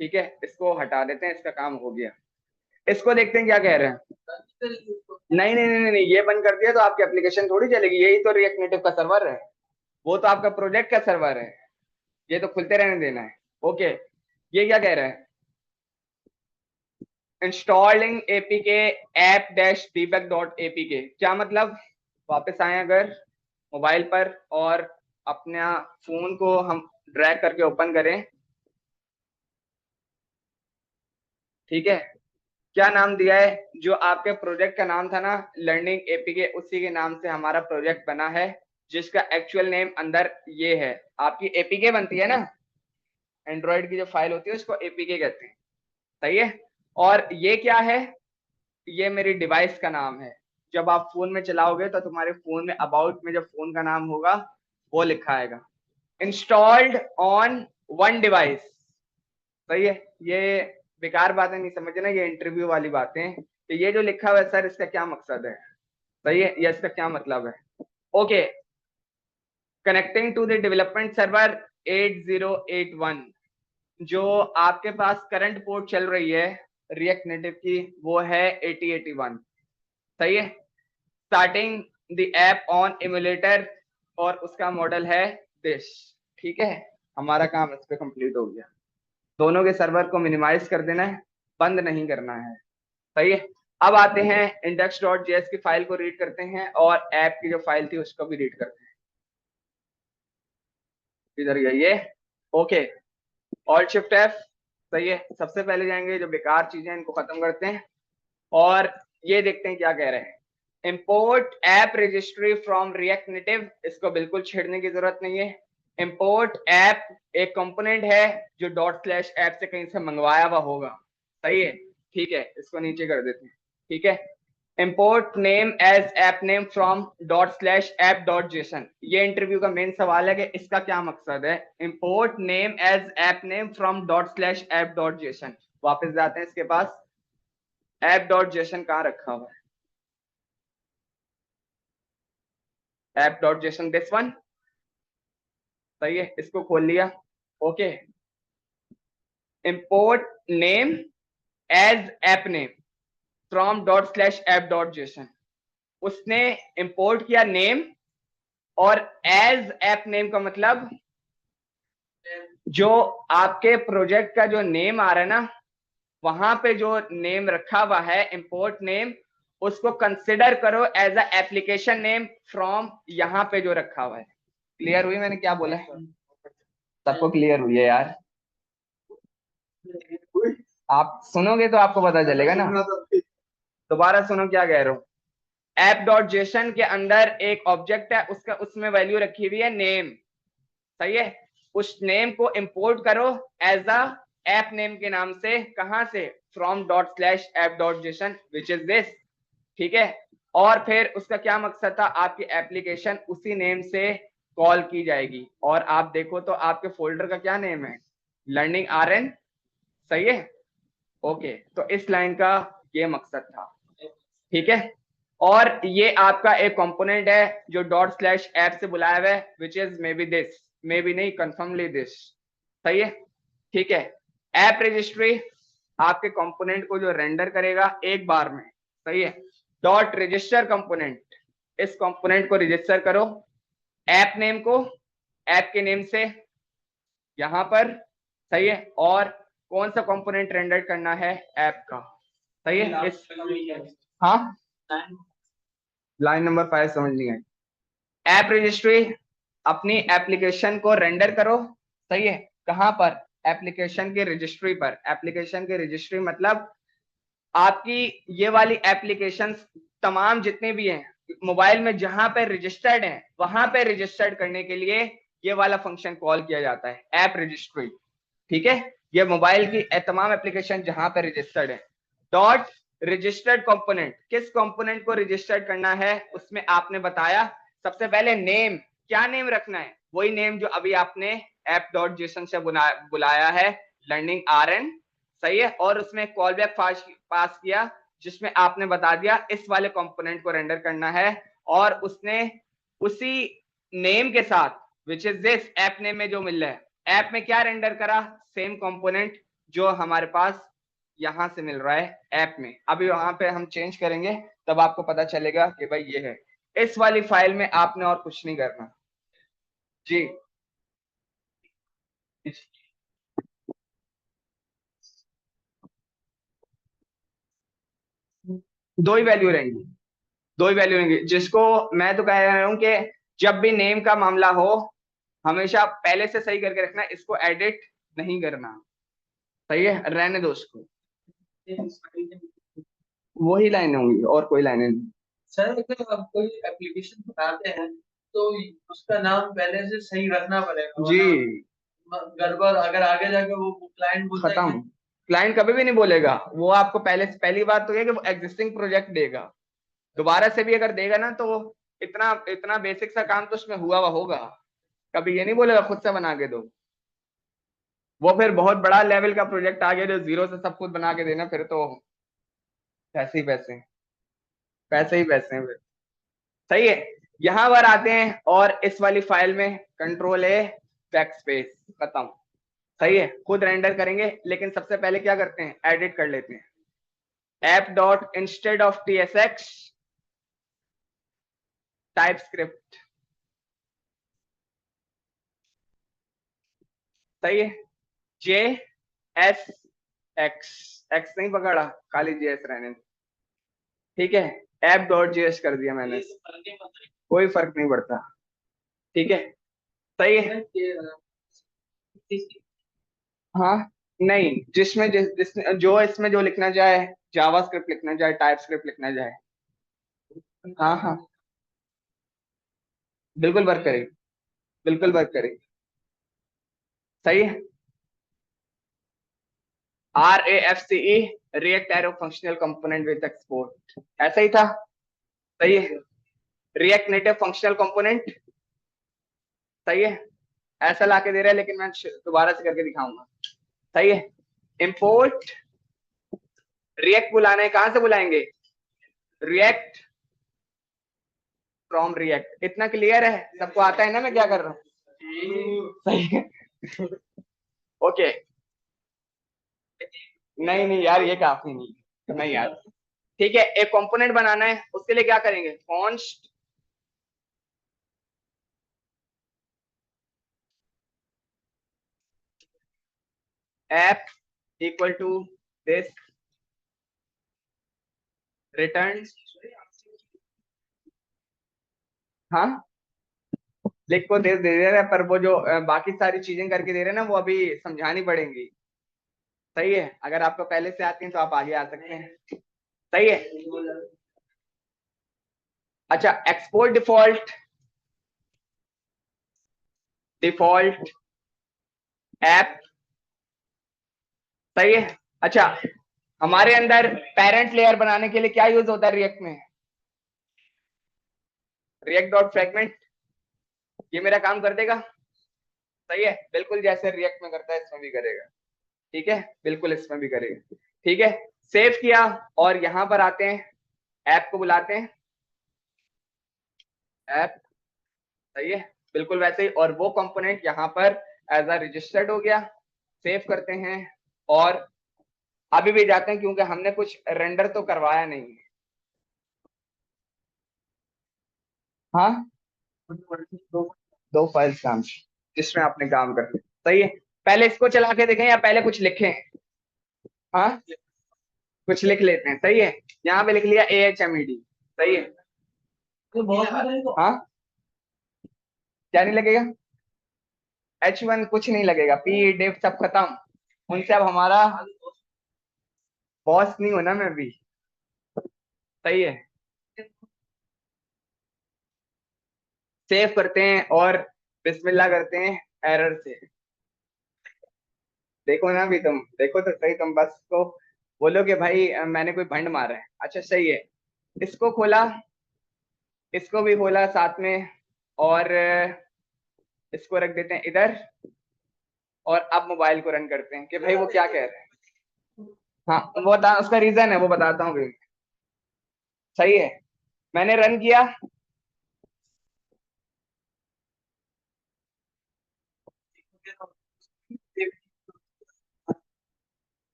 ठीक है। इसको हटा देते हैं, इसका काम हो गया। इसको देखते हैं क्या कह रहे हैं। नहीं नहीं नहीं नहीं, ये बंद कर दिया तो आपकी एप्लीकेशन थोड़ी चलेगी, यही तो रिएक्ट नेटिव का सर्वर है, वो तो आपका प्रोजेक्ट का सर्वर है, ये तो खुलते रहने देना है। ओके, ये क्या कह रहा है, installing APK app dash debug dot APK, क्या मतलब। वापस आए अगर मोबाइल पर और अपना फोन को हम ड्रैग करके ओपन करें, ठीक है, क्या नाम दिया है, जो आपके प्रोजेक्ट का नाम था ना, लर्निंग एपीके, उसी के नाम से हमारा प्रोजेक्ट बना है, जिसका एक्चुअल नेम अंदर ये है। आपकी एपीके बनती है ना, एंड्रॉइड की जो फाइल होती है उसको एपीके कहते हैं, सही है। और ये क्या है, ये मेरी डिवाइस का नाम है। जब आप फोन में चलाओगे तो तुम्हारे फोन में अबाउट में जो फोन का नाम होगा वो लिखा आएगा। इंस्टॉल्ड ऑन वन डिवाइस, सही है। ये बेकार बातें नहीं समझना, ये इंटरव्यू वाली बातें। तो ये जो लिखा हुआ है सर, इसका क्या मकसद है, सही है, या इसका क्या मतलब है। Okay, connecting to the development server 8081, जो आपके पास करंट पोर्ट चल रही है रिएक्ट नेटिव की, वो है 8081, सही है। Starting the app on emulator, और उसका मॉडल है दिस, ठीक है। हमारा काम इस पे कंप्लीट हो गया। दोनों के सर्वर को मिनिमाइज कर देना है, बंद नहीं करना है, सही है। अब आते हैं index.js की फाइल को रीड करते हैं, और ऐप की जो फाइल थी उसको भी रीड करते हैं। इधर ये ओके, ऑल्ट शिफ्ट एफ, सही है। सबसे पहले जाएंगे जो बेकार चीजें इनको खत्म करते हैं, और ये देखते हैं क्या कह रहे हैं। Import app registry from react native, इसको बिल्कुल छेड़ने की जरूरत नहीं है। इंपोर्ट ऐप एक कंपोनेंट है जो डॉट स्लैश ऐप से कहीं से मंगवाया हुआ होगा, सही है, ठीक है। इसको नीचे कर देते हैं, ठीक है। Import name as app name from dot slash app dot JSON, ये इंटरव्यू का मेन सवाल है कि इसका क्या मकसद है। Import name as app name from dot slash app dot JSON, वापस जाते हैं इसके पास, ऐप डॉट जेसन कहाँ रखा हुआ है, app dot JSON, this one, सही है। इसको खोल लिया, okay. Import name as app name from dot slash app dot JSON, उसने इंपोर्ट किया नेम, और एज ऐप नेम का मतलब जो आपके प्रोजेक्ट का जो नेम आ रहा है ना, वहां पे जो नेम रखा हुआ है इंपोर्ट नेम, उसको कंसिडर करो as a application name from यहाँ पे जो रखा हुआ है। क्लियर हुई मैंने क्या बोला है, सबको क्लियर हुई है यार। आप सुनोगे तो आपको पता चलेगा ना, दोबारा सुनो क्या कह रहा हूँ। ऐप डॉट जेसन के अंदर एक ऑब्जेक्ट है, उसका उसमें वैल्यू रखी हुई है नेम, सही है। उस नेम को इंपोर्ट करो एज अ ऐप नेम के नाम से, कहां से, from dot slash app dot Jason which is this, ठीक है। और फिर उसका क्या मकसद था, आपकी एप्लीकेशन उसी नेम से कॉल की जाएगी। और आप देखो तो आपके फोल्डर का क्या नेम है, लर्निंग आरएन, सही है। ओके, तो इस लाइन का ये मकसद था, ठीक है। और ये आपका एक कंपोनेंट है जो डॉट स्लैश ऐप से बुलाया हुआ है, which is may be this, may be नहीं, कंफर्मली दिस, सही है, ठीक है। ऐप रजिस्ट्री आपके कंपोनेंट को जो रेंडर करेगा एक बार में, सही है। डॉट रजिस्टर कंपोनेंट, इस कंपोनेंट को रजिस्टर करो, ऐप नेम को ऐप के नेम से यहां पर, सही है। और कौन सा कंपोनेंट रेंडर करना है, ऐप का, सही है। इस हाँ, लाइन नंबर 5 समझ नहीं आई। ऐप रजिस्ट्री अपनी एप्लीकेशन को रेंडर करो, सही है। कहां पर, एप्लीकेशन के रजिस्ट्री पर। एप्लीकेशन के रजिस्ट्री मतलब आपकी ये वाली एप्लीकेशंस तमाम जितने भी हैं मोबाइल में जहां पे रजिस्टर्ड हैं वहां पे रजिस्टर्ड करने के लिए ये वाला फंक्शन कॉल किया जाता है, ऐप रजिस्ट्री। ठीक है, ये मोबाइल की तमाम एप्लीकेशन जहां पे रजिस्टर्ड है। डॉट रजिस्टर्ड कंपोनेंट, किस कंपोनेंट को रजिस्टर्ड करना है उसमें आपने बताया सबसे पहले नेम, क्या नेम रखना है, वही नेम जो अभी आपने ऐप डॉट जेसन से बुलाया है, लर्निंग RN। सही है, और उसमें कॉल बैक पास किया जिसमें आपने बता दिया इस वाले कंपोनेंट को रेंडर करना है, और उसने उसी नेम के साथ which is this app name में जो मिल रहा है ऐप में क्या रेंडर करा, सेम कंपोनेंट जो हमारे पास यहां से मिल रहा है ऐप में। अभी वहां पे हम चेंज करेंगे तब आपको पता चलेगा कि भाई ये है। इस वाली फाइल में आपने और कुछ नहीं करना जी। दो ही वैल्यू रहेंगी, दो ही वैल्यू रहेंगी, जिसको मैं तो कह रहा हूं कि जब भी नेम का मामला हो हमेशा पहले से सही करके रखना, इसको एडिट नहीं करना। सही है, रहने दो उसको, वही लाइनें होंगी और कोई लाइनें नहीं। सर अगर आप कोई एप्लीकेशन बनाते हैं तो उसका नाम पहले से सही रखना पड़ेगा, जी, गड़बड़ अगर आगे जाके वो क्लाइंट बोलता है खत्म, क्लाइंट कभी भी नहीं बोलेगा, वो आपको पहले से, पहली बात तो ये कि वो एग्जिस्टिंग प्रोजेक्ट देगा, दोबारा से भी अगर देगा ना तो इतना इतना बेसिक सा काम तो उसमें हुआ होगा, कभी ये नहीं बोलेगा खुद से बना के दो। वो फिर बहुत बड़ा लेवल का प्रोजेक्ट आ गया जो जीरो से सब कुछ बना के देना, फिर तो पैसे ही पैसे, पैसे ही पैसे हैं फिर। सही है, यहां पर आते हैं और इस वाली फाइल में कंट्रोल है बैक स्पेस, खत्म। सही है, खुद रेंडर करेंगे लेकिन सबसे पहले क्या करते हैं, एडिट कर लेते हैं। App dot instead of TSX type script. सही है, JSX, एक्स नहीं पकड़ा, खाली JS रहने दो। ठीक है, ऐप डॉट JS कर दिया मैंने, कोई फर्क नहीं पड़ता। ठीक है, सही है। हाँ, नहीं, जिसमें जिसमें जो इसमें जो लिखना चाहे, जावास्क्रिप्ट लिखना चाहे, टाइप स्क्रिप्ट लिखना चाहे, हाँ हाँ, बिल्कुल वर्क करेगी, बिल्कुल वर्क करेगी। सही है, RAFCE, react arrow functional component with export, ऐसा ही था। सही है, रिएक्ट नेटिव फंक्शनल कंपोनेंट। सही है, ऐसा लाके दे रहा है लेकिन मैं दोबारा से करके दिखाऊंगा। सही है, इंपोर्ट रिएक्ट बुलाना है, कहां से बुलाएंगे, रिएक्ट फ्रॉम रिएक्ट। इतना क्लियर है, सबको आता है ना मैं क्या कर रहा हूँ। सही है, ओके। नहीं नहीं यार, ये काफी नहीं, नहीं यार। ठीक है, एक कंपोनेंट बनाना है, उसके लिए क्या करेंगे, const app equal to this return. हाँ, लिख को दे रहे हैं, पर वो जो बाकी सारी चीजें करके दे रहे हैं ना वो अभी समझानी पड़ेंगी। सही है, अगर आपको पहले से आती हैं तो आप आगे आ सकते हैं। सही है, अच्छा, एक्सपोर्ट डिफॉल्ट, डिफॉल्ट ऐप। सही है, अच्छा, हमारे अंदर पेरेंट लेयर बनाने के लिए क्या यूज होता है रिएक्ट में, रिएक्ट डॉट फ्रेगमेंट, ये मेरा काम कर देगा। सही है, बिल्कुल जैसे रिएक्ट में करता है इसमें भी करेगा। ठीक है, बिल्कुल इसमें भी करेगा। ठीक है, सेव किया और यहां पर आते हैं, ऐप को बुलाते हैं, ऐप। सही है, बिल्कुल वैसे ही, और वो कंपोनेंट यहाँ पर एज अ रजिस्टर्ड हो गया। सेव करते हैं और अभी भी जाते हैं क्योंकि हमने कुछ रेंडर तो करवाया नहीं है। हाँ, दो फाइल्स काम जिसमें आपने काम कर, सही है, पहले इसको चला के देखें या पहले कुछ लिखें। हाँ, कुछ लिख लेते हैं। सही है, यहाँ पे लिख लिया AHMED। सही है, हाँ, क्या नहीं लगेगा, H1 कुछ नहीं लगेगा, P div सब खत्म, उनसे अब हमारा बॉस नहीं हूं ना मैं भी। सही है, सेव करते हैं और बिस्मिल्लाह करते हैं एरर से। देखो ना भी, तुम देखो तो सही, तुम बस को बोलो कि भाई मैंने कोई भंड मारा है। अच्छा सही है, इसको खोला, इसको भी खोला साथ में, और इसको रख देते हैं इधर। और अब मोबाइल को रन करते हैं कि भाई वो क्या कह रहे हैं। हाँ वो बता, उसका रीजन है वो बताता हूँ भी। सही है, मैंने रन किया,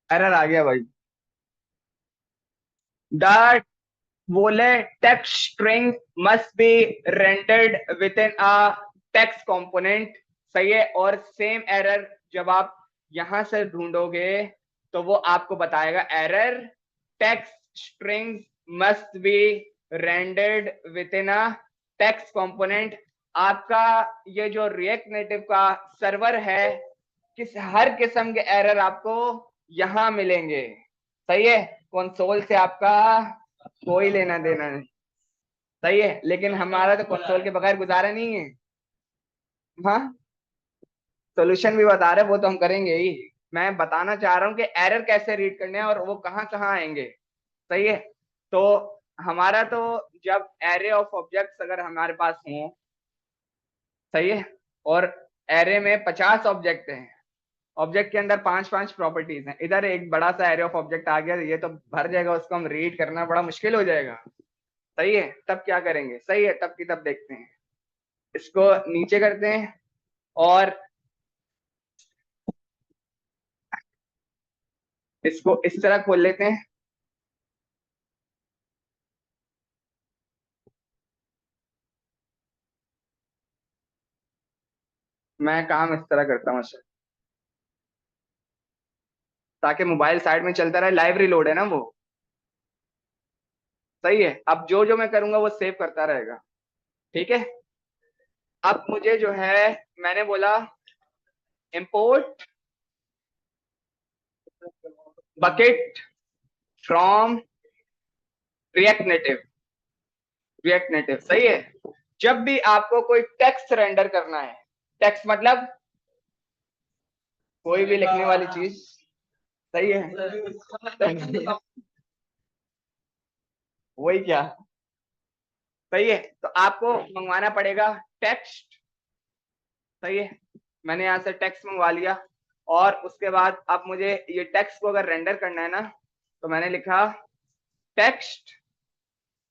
एरर आ गया भाई। द बोले text string must be rendered with in a text component. सही है, और सेम एरर जब आप यहां से ढूंढोगे तो वो आपको बताएगा error text strings must be rendered with in a text component. आपका ये जो रिएक्ट नेटिव का सर्वर है, किस हर किस्म के एरर आपको यहां मिलेंगे। सही है, कंसोल से आपका कोई लेना देना नहीं। सही है, लेकिन हमारा तो कंसोल के बगैर गुजारा नहीं है। हाँ, सोल्यूशन भी बता रहे, वो तो हम करेंगे ही। मैं बताना चाह रहा हूँ कि एरर कैसे रीड करने हैं और वो कहाँ कहाँ आएंगे। सही है, तो हमारा तो जब एरे ऑफ ऑब्जेक्ट्स अगर हमारे पास हो, सही है, और एरे में 50 ऑब्जेक्ट हैं, ऑब्जेक्ट के अंदर 5-5 प्रॉपर्टीज हैं, इधर एक बड़ा सा एरे ऑफ ऑब्जेक्ट आ गया, ये तो भर जाएगा, उसको हम रीड करना बड़ा मुश्किल हो जाएगा। सही है, तब क्या करेंगे, सही है, तब की तब देखते हैं। इसको नीचे करते हैं और इसको इस तरह खोल लेते हैं। मैं काम इस तरह करता हूँ सर, ताकि मोबाइल साइड में चलता रहे, लाइव रीलोड है ना वो। सही है, अब जो जो मैं करूंगा वो सेव करता रहेगा। ठीक है, अब मुझे जो है, मैंने बोला import bucket from react native. React native सही है, जब भी आपको कोई टेक्स्ट रेंडर करना है, टेक्स्ट मतलब कोई भी लिखने वाली चीज। सही है, वही क्या। सही है, तो आपको मंगवाना पड़ेगा टेक्स्ट। सही है, मैंने यहाँ से टेक्स्ट मंगवा लिया, और उसके बाद अब मुझे ये टेक्स्ट को अगर रेंडर करना है ना, तो मैंने लिखा text,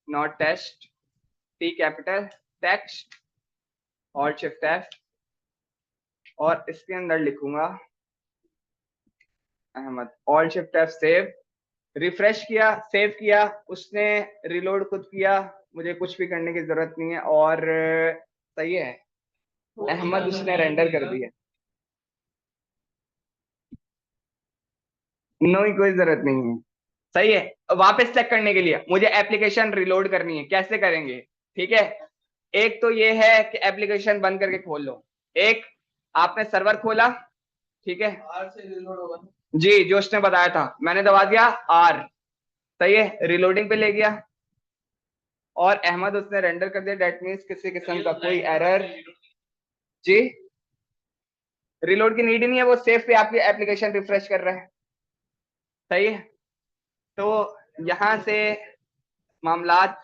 not test, T capital, text, और शिफ्ट एफ, और इसके अंदर लिखूंगा Ahmad, alt shift F, save. Refresh किया, सेव किया, उसने रिलोड खुद किया, मुझे कुछ भी करने की जरूरत नहीं है, और सही है, अहमद उसने रेंडर कर दिया। नो की कोई जरूरत नहीं है। सही है, वापस चेक करने के लिए मुझे एप्लीकेशन रिलोड करनी है, कैसे करेंगे। ठीक है, एक तो ये है कि एप्लीकेशन बंद करके खोल लो, एक आपने सर्वर खोला, ठीक है, आर से रिलोड होगा। जी जो उसने बताया था, मैंने दबा दिया आर। सही है, रिलोडिंग पे ले गया, और अहमद उसने रेंडर कर दिया, डेट मीन्स किसी किस्म का कोई एरर। जी, रिलोड की नीड ही नहीं है, वो सेफ पे आपकी एप्लीकेशन रिफ्रेश कर रहा है। सही है, तो यहां से मामलात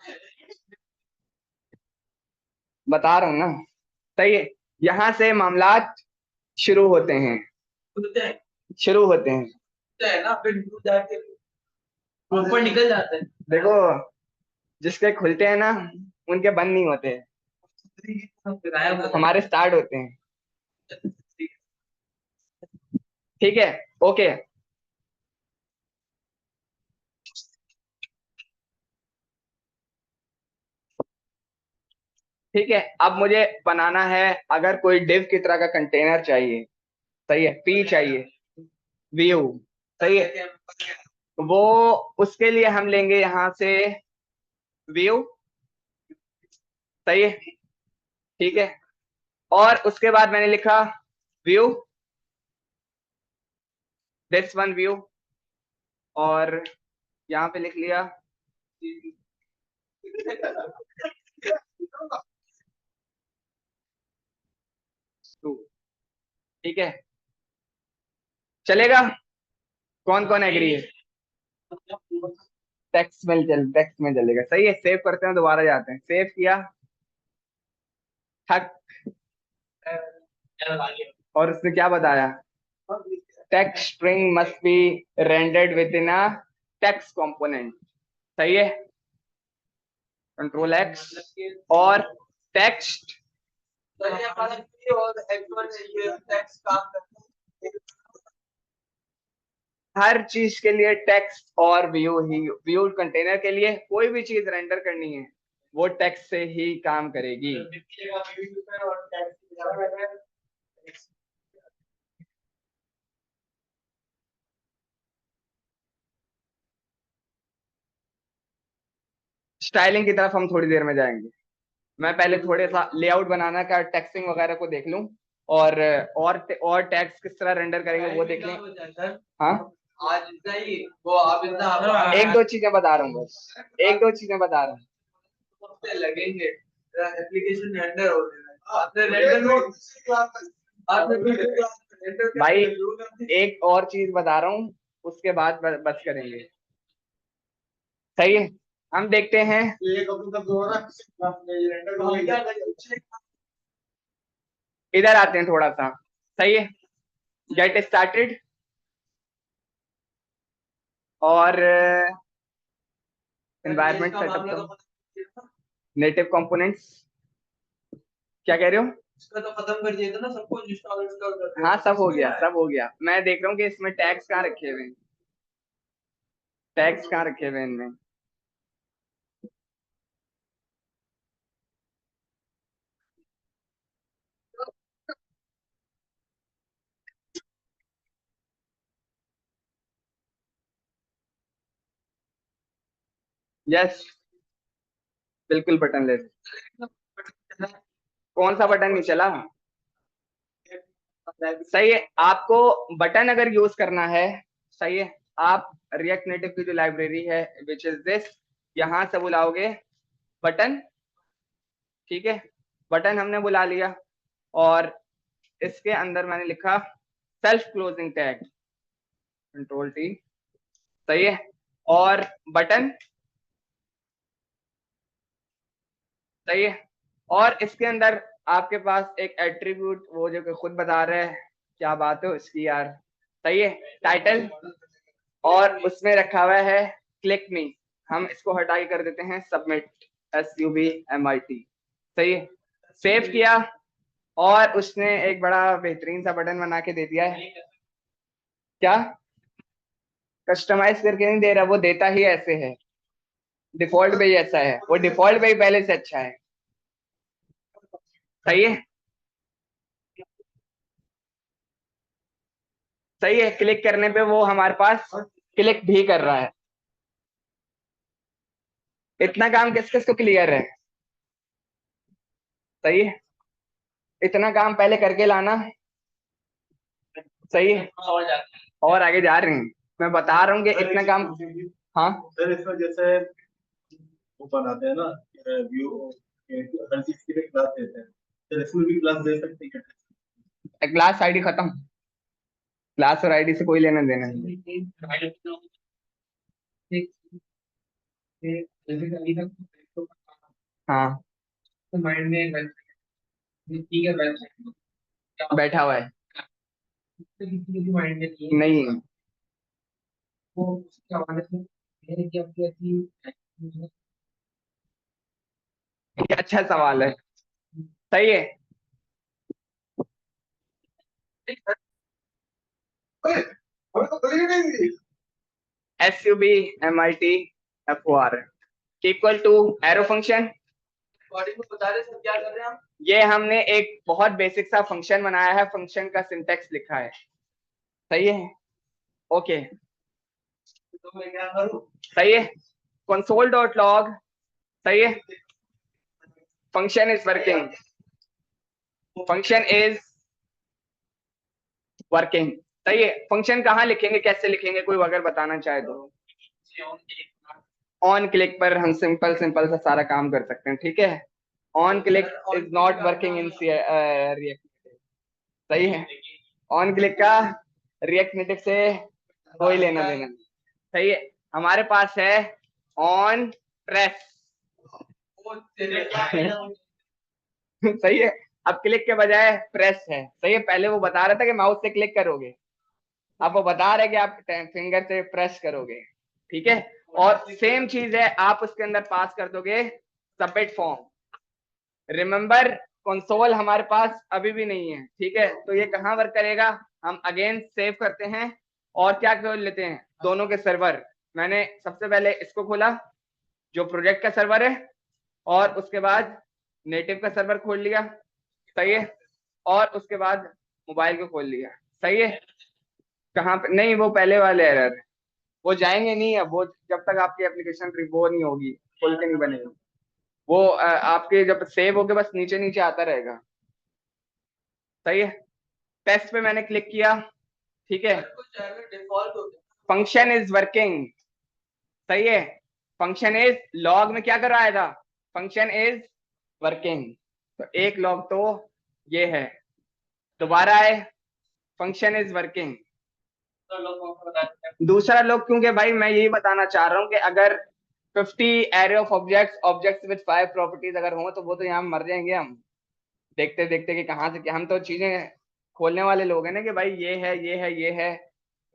बता रहा हूं ना। सही है, यहां से मामलात शुरू होते हैं, खुलते हैं, शुरू होते हैं। खुलते हैं ना, फिर डूब जाके ऊपर निकल जाते हैं। देखो, जिसके खुलते हैं ना, उनके बंद नहीं होते, हमारे स्टार्ट होते हैं। ठीक है, ओके। ठीक है, अब मुझे बनाना है, अगर कोई डिव की तरह का कंटेनर चाहिए, सही है, पी चाहिए, व्यू। सही है, वो उसके लिए हम लेंगे यहां से व्यू। सही है, ठीक है, और उसके बाद मैंने लिखा व्यू, दिस वन व्यू, और यहाँ पे लिख लिया टू। ठीक है, चलेगा? कौन कौन एग्री है? टेक्स्ट में चलेगा, सही है। सेव करते हैं, दोबारा जाते हैं। सेव किया, थक, और उसने क्या बताया? Text string must be rendered with in a text component. सही है, कंट्रोल एक्स, और टेक्स्ट हर चीज के लिए टेक्स्ट और व्यू ही, व्यू कंटेनर के लिए कोई भी चीज रेंडर करनी है वो टेक्स्ट से ही काम करेगी। स्टाइलिंग की तरफ हम थोड़ी देर में जाएंगे। मैं पहले थोड़े सा लेआउट बनाना का टेक्सटिंग वगैरह को देख लूं, और टैग्स किस तरह रेंडर करेंगे वो देख लें। हाँ, आज इतना ही, वो आप इतना एक दो चीजें बता रहा हूँ, बस एक दो चीजें बता रहा हूँ। लगेंगे एप्लीकेशन रेंडर होने में। आपने रेंडर भाई एक और चीज बता रहा हूँ, उसके बाद बस करेंगे। सही है, हम देखते हैं। इधर आते हैं थोड़ा सा। सही है, गेट स्टार्टेड, और एनवायरमेंट सेटअप, नेटिव कंपोनेंट्स। क्या कह रहे हो? इसका तो खत्म कर दिया था ना, सब कुछ इंस्टॉल कर। हाँ, सब हो गया, सब हो गया। मैं देख रहा हूँ कि इसमें टैग्स कहाँ रखे हुए हैं, टैग्स कहाँ रखे हुए हैं इनमें। यस, बिल्कुल बटन ले। कौन सा बटन नहीं चला? सही है, आपको बटन अगर यूज करना है, सही है, आप रिएक्ट नेटिव की जो लाइब्रेरी है विच इज दिस, यहां से बुलाओगे बटन। ठीक है, बटन हमने बुला लिया, और इसके अंदर मैंने लिखा self closing tag, control T. सही है, और बटन। सही है, और इसके अंदर आपके पास एक एट्रीब्यूट, वो जो कि खुद बता रहे हैं क्या बात है उसकी यार। सही है, टाइटल, और उसमें रखा हुआ है क्लिक मी। हम इसको हटा के कर देते हैं सबमिट, SUBMIT। सही है, सेव किया, और उसने एक बड़ा बेहतरीन सा बटन बना के दे दिया है। क्या कस्टमाइज करके नहीं दे रहा, वो देता ही ऐसे है, डिफॉल्ट पे ही ऐसा है, वो डिफॉल्ट पे ही पहले से अच्छा है। सही है, सही है, क्लिक करने पे वो हमारे पास क्लिक भी कर रहा है। इतना काम किस किस को क्लियर है? सही है, इतना काम पहले करके लाना। सही है, और आगे जा रहे हैं। मैं बता रहा हूँ कि इतना काम। हाँ सर, इसमें जैसे वो बनाते हैं ना व्यू, हर चीज के लिए क्लास देते हैं, सर इसमें भी क्लास दे सकते हैं? क्लास आईडी खत्म, क्लास और आईडी से कोई लेना देना नहीं। हाँ, बैठा हुआ है नहीं। ये अच्छा सवाल है। सही है, SUBMIT FOR equal to arrow function. Body को बता रहे सब क्या कर रहे हैं हम। ये हमने एक बहुत बेसिक सा फंक्शन बनाया है, फंक्शन का सिंटेक्स लिखा है। सही है, ओके। तो मैं क्या करूं? सही है, console.log। सही है, function is working, function is working. सही है। फंक्शन कहाँ लिखेंगे, कैसे लिखेंगे, कोई अगर बताना चाहे तो। ऑन क्लिक पर हम सिंपल सिंपल सा सारा काम कर सकते हैं, ठीक है। On click is not working in React, सही है। ऑन क्लिक का रिएक्ट नेटिव से कोई लेना देना नहीं, सही है। हमारे पास है ऑन प्रेस, सही है। अब क्लिक के बजाय प्रेस है, सही है। पहले वो बता रहा था कि माउस से क्लिक करोगे, अब वो बता रहे कि आप फिंगर से प्रेस करोगे, ठीक है। और सेम चीज है, आप उसके अंदर पास कर दोगे सबमिट फॉर्म। रिमेंबर कंसोल हमारे पास अभी भी नहीं है, ठीक है। तो ये कहाँ वर्क करेगा, हम अगेन सेव करते हैं और क्या खोल लेते हैं, दोनों के सर्वर। मैंने सबसे पहले इसको खोला जो प्रोजेक्ट का सर्वर है, और उसके बाद नेटिव का सर्वर खोल लिया, सही है। और उसके बाद मोबाइल को खोल लिया, सही है। कहाँ पे, नहीं वो पहले वाले एरर, वो जाएंगे नहीं। अब वो जब तक आपकी एप्लीकेशन वो नहीं होगी, खुल के नहीं बनेगी वो, आपके जब सेव होके बस नीचे नीचे आता रहेगा, सही है। टेस्ट पे मैंने क्लिक किया, ठीक है। फंक्शन इज वर्किंग, सही है। फंक्शन इज लॉग में क्या कर रहा था, फंक्शन इज वर्किंग। तो एक लॉग तो ये है, दोबारा है फंक्शन इज वर्किंग। दूसरा लॉग क्योंकि भाई मैं यही बताना चाह रहा हूँ कि अगर 50 array of objects with 5 properties अगर हो तो वो तो यहाँ मर जाएंगे हम, देखते देखते कि कहाँ से क्या। हम तो चीजें खोलने वाले लोग हैं ना कि भाई ये है ये है ये है,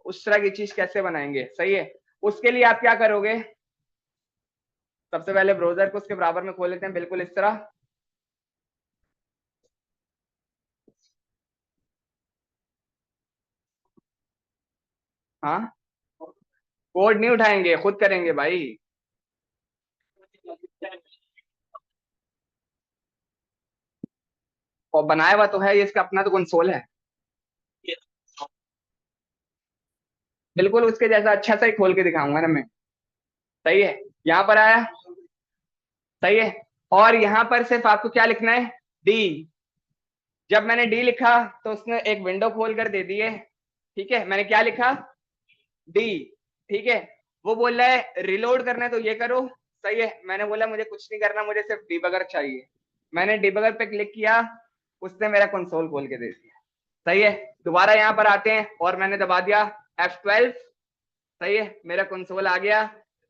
उस तरह की चीज कैसे बनाएंगे, सही है। उसके लिए आप क्या करोगे, सबसे पहले ब्राउजर को उसके बराबर में खोल लेते हैं, बिल्कुल इस तरह। हाँ, कोड नहीं उठाएंगे, खुद करेंगे भाई। और बनाया हुआ तो है ये, इसका अपना तो कंसोल है, बिल्कुल उसके जैसा अच्छा सा ही खोल के दिखाऊंगा ना मैं, सही है। यहाँ पर आया, सही है। और यहाँ पर सिर्फ आपको क्या लिखना है, डी। जब मैंने डी लिखा तो उसने एक विंडो खोल कर दे दी है, ठीक है। मैंने क्या लिखा, डी, ठीक है। वो बोल रहा है रिलोड करना है तो ये करो, सही है। मैंने बोला मुझे कुछ नहीं करना, मुझे सिर्फ डिबगर चाहिए। मैंने डिबगर पे क्लिक किया, उसने मेरा कंसोल खोल के दे दिया, सही है। दोबारा यहाँ पर आते हैं और मैंने दबा दिया F12, सही है। मेरा कंसोल आ गया,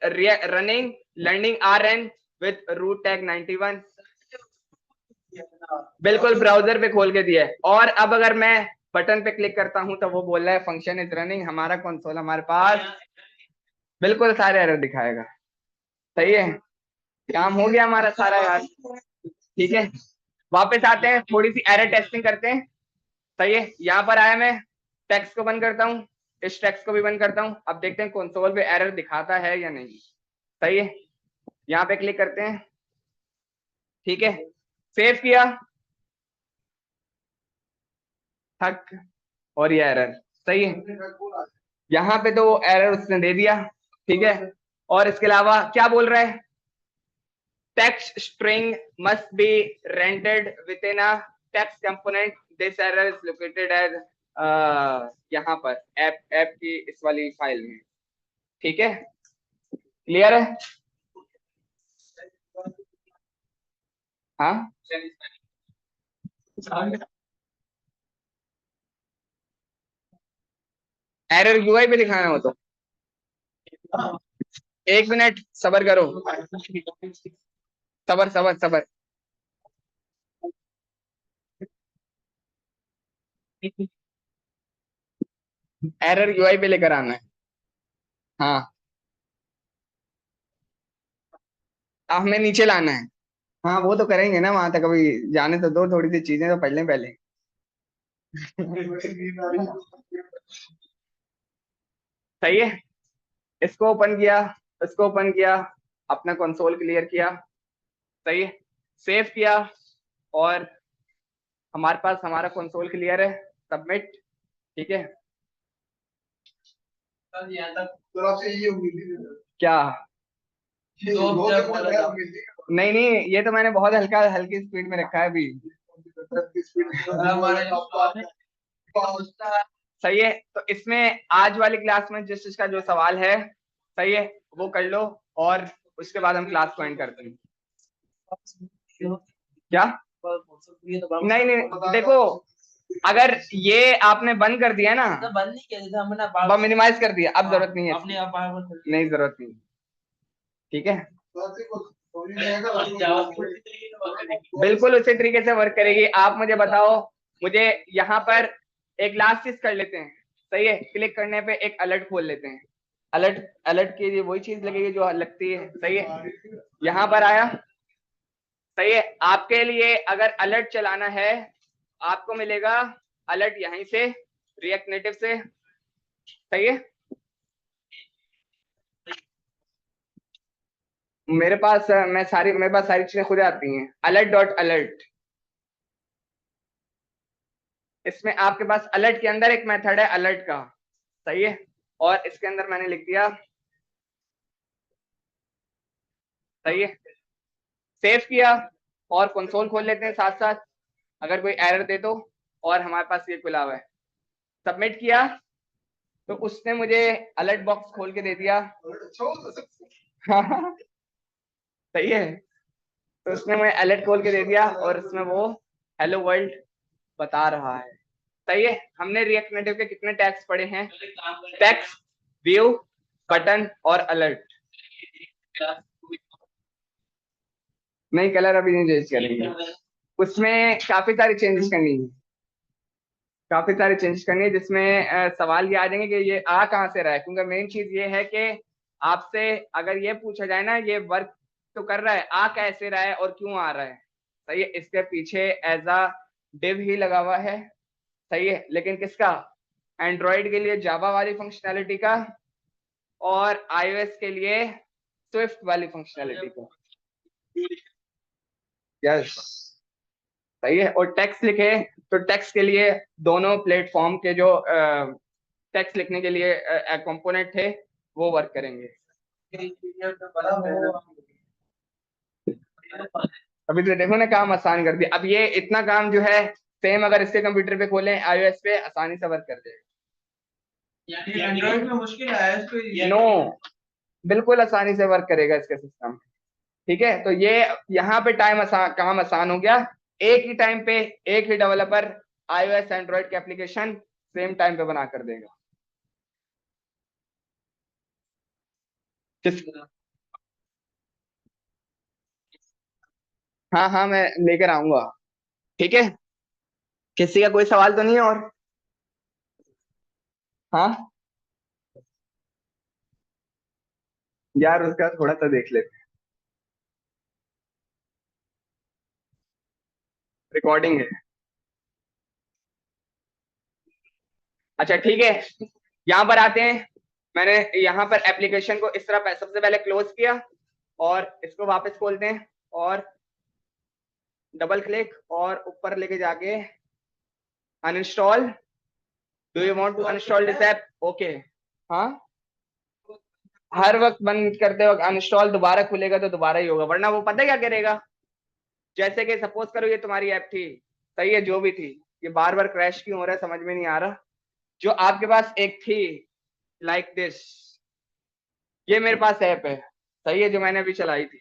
running learning RN with root tag 91, बिल्कुल ब्राउजर पे खोल के दिया है। और अब अगर मैं बटन पे क्लिक करता हूं तो वो बोल रहा है फंक्शन इज रनिंग, हमारा कंसोल हमारे पास, बिल्कुल सारे एरर दिखाएगा, सही है। काम हो गया हमारा सारा यार, ठीक है। वापस आते हैं, थोड़ी सी एरर टेस्टिंग करते हैं, सही है। यहाँ पर आया, मैं टेक्स्ट को बंद करता हूँ, इस टेक्स्ट को भी बंद करता हूँ। अब देखते हैं कंसोल पे एरर दिखाता है या नहीं, सही है। यहाँ पे क्लिक करते हैं, ठीक है। सेव किया, थक, और ये एरर, सही है। यहाँ पे तो एरर उसने दे दिया, ठीक है। और इसके अलावा क्या बोल रहा है, text string must be rendered within a text component, this error is located as यहाँ पर ऐप की इस वाली फाइल में, ठीक है। क्लियर है, हाँ। एरर यूआई पे दिखाना हो तो 1 मिनट सबर करो, सबर सबर सबर। एरर यूआई पे लेकर आना है, हाँ। हमें नीचे लाना है, हाँ वो तो करेंगे ना, वहां तक अभी जाने तो दो, थोड़ी सी चीजें तो पढ़ लें पहले। सही है। इसको ओपन किया, इसको ओपन किया, अपना कंसोल क्लियर किया, सही है। सेव किया और हमारे पास हमारा कंसोल क्लियर है, सबमिट, ठीक है। यहाँ तक तो आपसे ये उम्मीद थी क्या, तो नहीं नहीं, ये तो मैंने बहुत हल्का हल्की स्पीड में रखा है अभी। हमारा सही है, तो इसमें आज वाली क्लास में जिस चीज का जो सवाल है, सही है, वो कर लो और उसके बाद हम क्लास को एंड करते हैं। क्या? नहीं नहीं, देखो अगर ये आपने बंद कर दिया ना, बंद नहीं किया था हमने, मिनिमाइज कर दिया, अब जरूरत नहीं है, अपने आप नहीं जरूरत नहीं, ठीक है, बिल्कुल उसी तरीके से वर्क करेगी। आप मुझे बताओ, मुझे यहाँ पर एक लास्ट चीज कर लेते हैं, सही है, क्लिक करने पे एक अलर्ट खोल लेते हैं, अलर्ट, अलर्ट के लिए वही चीज लगेगी जो लगती है, सही है, यहाँ पर आया, सही है, आपके लिए अगर अलर्ट चलाना है आपको मिलेगा अलर्ट यहीं से, रिएक्ट नेटिव से, सही है, मेरे पास मेरे पास सारी चीजें खुद आती हैं, अलर्ट डॉट अलर्ट, इसमें आपके पास अलर्ट के अंदर एक मेथड है अलर्ट का, सही है, और इसके अंदर मैंने लिख दिया, सही है, सेव किया और कंसोल खोल लेते हैं साथ साथ, अगर कोई एरर दे तो, और हमारे पास ये खुला हुआ है, सबमिट किया तो उसने मुझे अलर्ट बॉक्स खोल के दे दिया, सही है, तो उसने मुझे अलर्ट खोल के दे दिया और उसमें वो हेलो वर्ल्ड बता रहा है, सही है। हमने रिएक्ट नेटिव के कितने टैग्स पढ़े हैं? टेक्स्ट, व्यू, बटन और अलर्ट। नहीं, कलर अभी नहीं चेंज करेंगे, उसमें काफी सारी चेंजेस करनी है, काफी सारी चेंजेस करनी है, जिसमें सवाल ये आ जाएंगे कि ये आ कहाँ से रहा है, क्योंकि मेन चीज ये है कि आपसे अगर ये पूछा जाए ना ये वर्क तो कर रहा है, आ कैसे रहा है और क्यों आ रहा है, सही है, इसके पीछे एज अ डिव ही लगा हुआ है, सही है, लेकिन किसका? एंड्रॉइड के लिए जावा वाली फंक्शनैलिटी का और आईओएस के लिए स्विफ्ट वाली फंक्शनैलिटी का, यस, सही है, और टेक्स्ट लिखे तो टेक्स्ट के लिए दोनों प्लेटफॉर्म के जो टेक्स्ट लिखने के लिए कंपोनेंट थे वो वर्क करेंगे। अभी तो देखो ना काम आसान कर दिया, अब ये इतना काम जो है सेम अगर इसके कंप्यूटर पे खोलें आईओएस पे आसानी से वर्क कर देगा। एंड्रॉइड में मुश्किल है इसको, नो, बिल्कुल आसानी से वर्क करेगा इसका सिस्टम, ठीक है, तो ये यहाँ पे टाइम आसान, काम आसान हो गया, एक ही टाइम पे एक ही डेवलपर आईओएस एंड्रॉइड के एप्लीकेशन सेम टाइम पे बना कर देगा। किस? हाँ हाँ, मैं लेकर आऊंगा, ठीक है, किसी का कोई सवाल तो नहीं है और? हाँ यार, उसका थोड़ा सा देख लेते हैं, रिकॉर्डिंग है, अच्छा ठीक है, यहाँ पर आते हैं, मैंने यहाँ पर एप्लीकेशन को इस तरह सबसे पहले क्लोज किया और इसको वापस खोलते हैं और डबल क्लिक और ऊपर लेके जाके uninstall, do you want to uninstall this app, okay, हाँ, हर वक्त बंद करते वक्त अनइंस्टॉल, दोबारा खुलेगा तो दोबारा ही होगा, वरना वो पता है क्या करेगा, जैसे कि सपोज करो ये तुम्हारी ऐप थी, सही है, जो भी थी, ये बार बार क्रैश क्यों हो रहा है समझ में नहीं आ रहा, जो आपके पास एक थी लाइक दिस, ये मेरे पास ऐप है, सही है, जो मैंने अभी चलाई थी,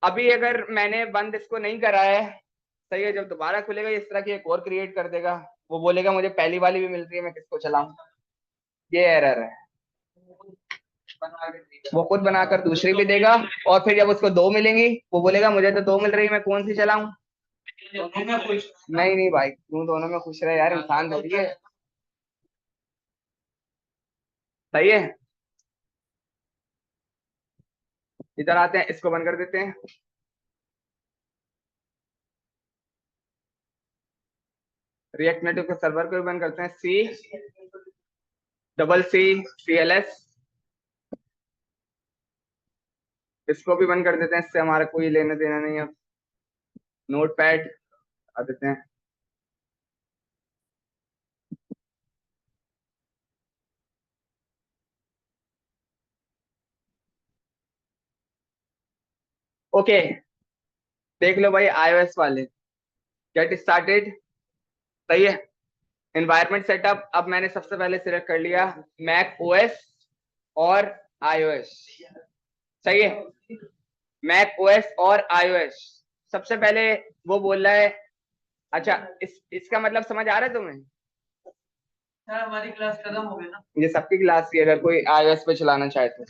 अभी अगर मैंने बंद इसको नहीं करा है, सही है, जब दोबारा खुलेगा इस तरह की एक और क्रिएट कर देगा, वो बोलेगा मुझे पहली वाली भी मिल रही है, मैं किसको चलाऊं, ये एरर है, वो खुद बनाकर दूसरी भी देगा और फिर जब उसको दो मिलेंगी वो बोलेगा मुझे तो दो मिल रही है, मैं कौन सी चलाऊं, नहीं नहीं भाई, तू दोनों में खुश रहे यार, इंसान थोड़ी है, सही है, इधर आते हैं, इसको बंद कर देते हैं, रिएक्ट नेटिव के सर्वर को भी बंद करते हैं, CCCLS, इसको भी बंद कर देते हैं, इससे हमारा कोई लेना देना नहीं है, नोट पैड आ देते हैं, ओके, देख लो भाई, iOS वाले गेट स्टार्टेड, सही है, एनवायरनमेंट सेटअप अब मैंने सबसे पहले सिलेक्ट कर लिया मैक ओएस और आईओएस। सही है, मैक ओएस और आईओएस। सबसे पहले वो बोल रहा है, अच्छा इसका मतलब समझ आ रहा है तुम्हें? सर हमारी क्लास खत्म हो गई ना। ये सबकी क्लास की, अगर कोई iOS पे चलाना चाहे तो।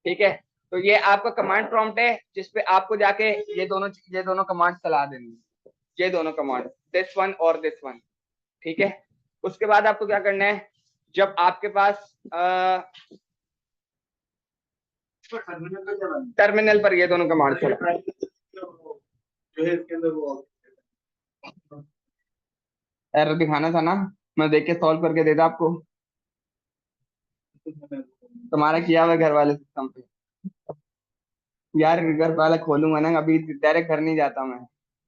ठीक है, तो ये आपका कमांड प्रॉम्प्ट है जिसपे आपको जाके ये दोनों कमांड चला देनी, ये दोनों कमांड, दिस वन और दिस वन। ठीक है, उसके बाद आपको क्या करना है, जब आपके पास टर्मिनल पर ये दोनों कमांड चला, जो है इसके अंदर वो एरर दिखाना था ना, मैं देख के सॉल्व करके देता आपको। तुम्हारा किया हुआ घर वाले सिस्टम पे यार, घर वाला खोलूंगा ना, अभी डायरेक्ट घर नहीं जाता मैं।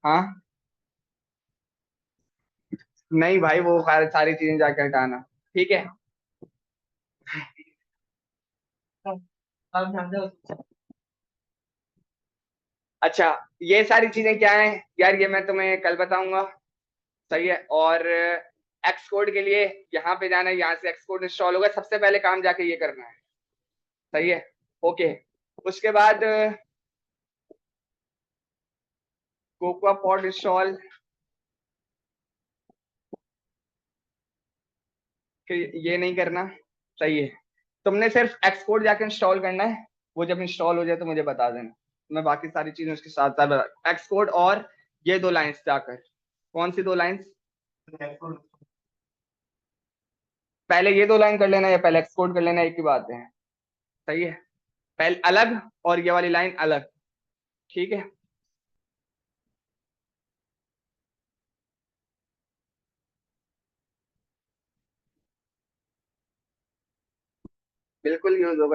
हाँ नहीं भाई, वो सारी चीजें जाके हटाना। ठीक है, आप जानते हो अच्छा ये सारी चीजें क्या है यार, ये मैं तुम्हें कल बताऊंगा। सही है, और एक्स कोड के लिए यहाँ पे जाना है, यहाँ से एक्स कोड इंस्टॉल होगा, सबसे पहले काम जाके ये करना है। सही है, ओके। उसके बाद कोकोआ पॉड इंस्टॉल, ये नहीं करना। सही है, तुमने सिर्फ एक्स कोड जाके इंस्टॉल करना है, वो जब इंस्टॉल हो जाए तो मुझे बता देना, मैं बाकी सारी चीजें उसके साथ साथ बता। एक्स कोड और ये दो लाइंस जाकर, कौन सी दो लाइंस? पहले ये दो लाइन कर लेना या पहले एक्स कोड कर लेना, एक ही बात है। सही है, पहले अलग और ये वाली लाइन अलग। ठीक है, बिल्कुल यूज होगा।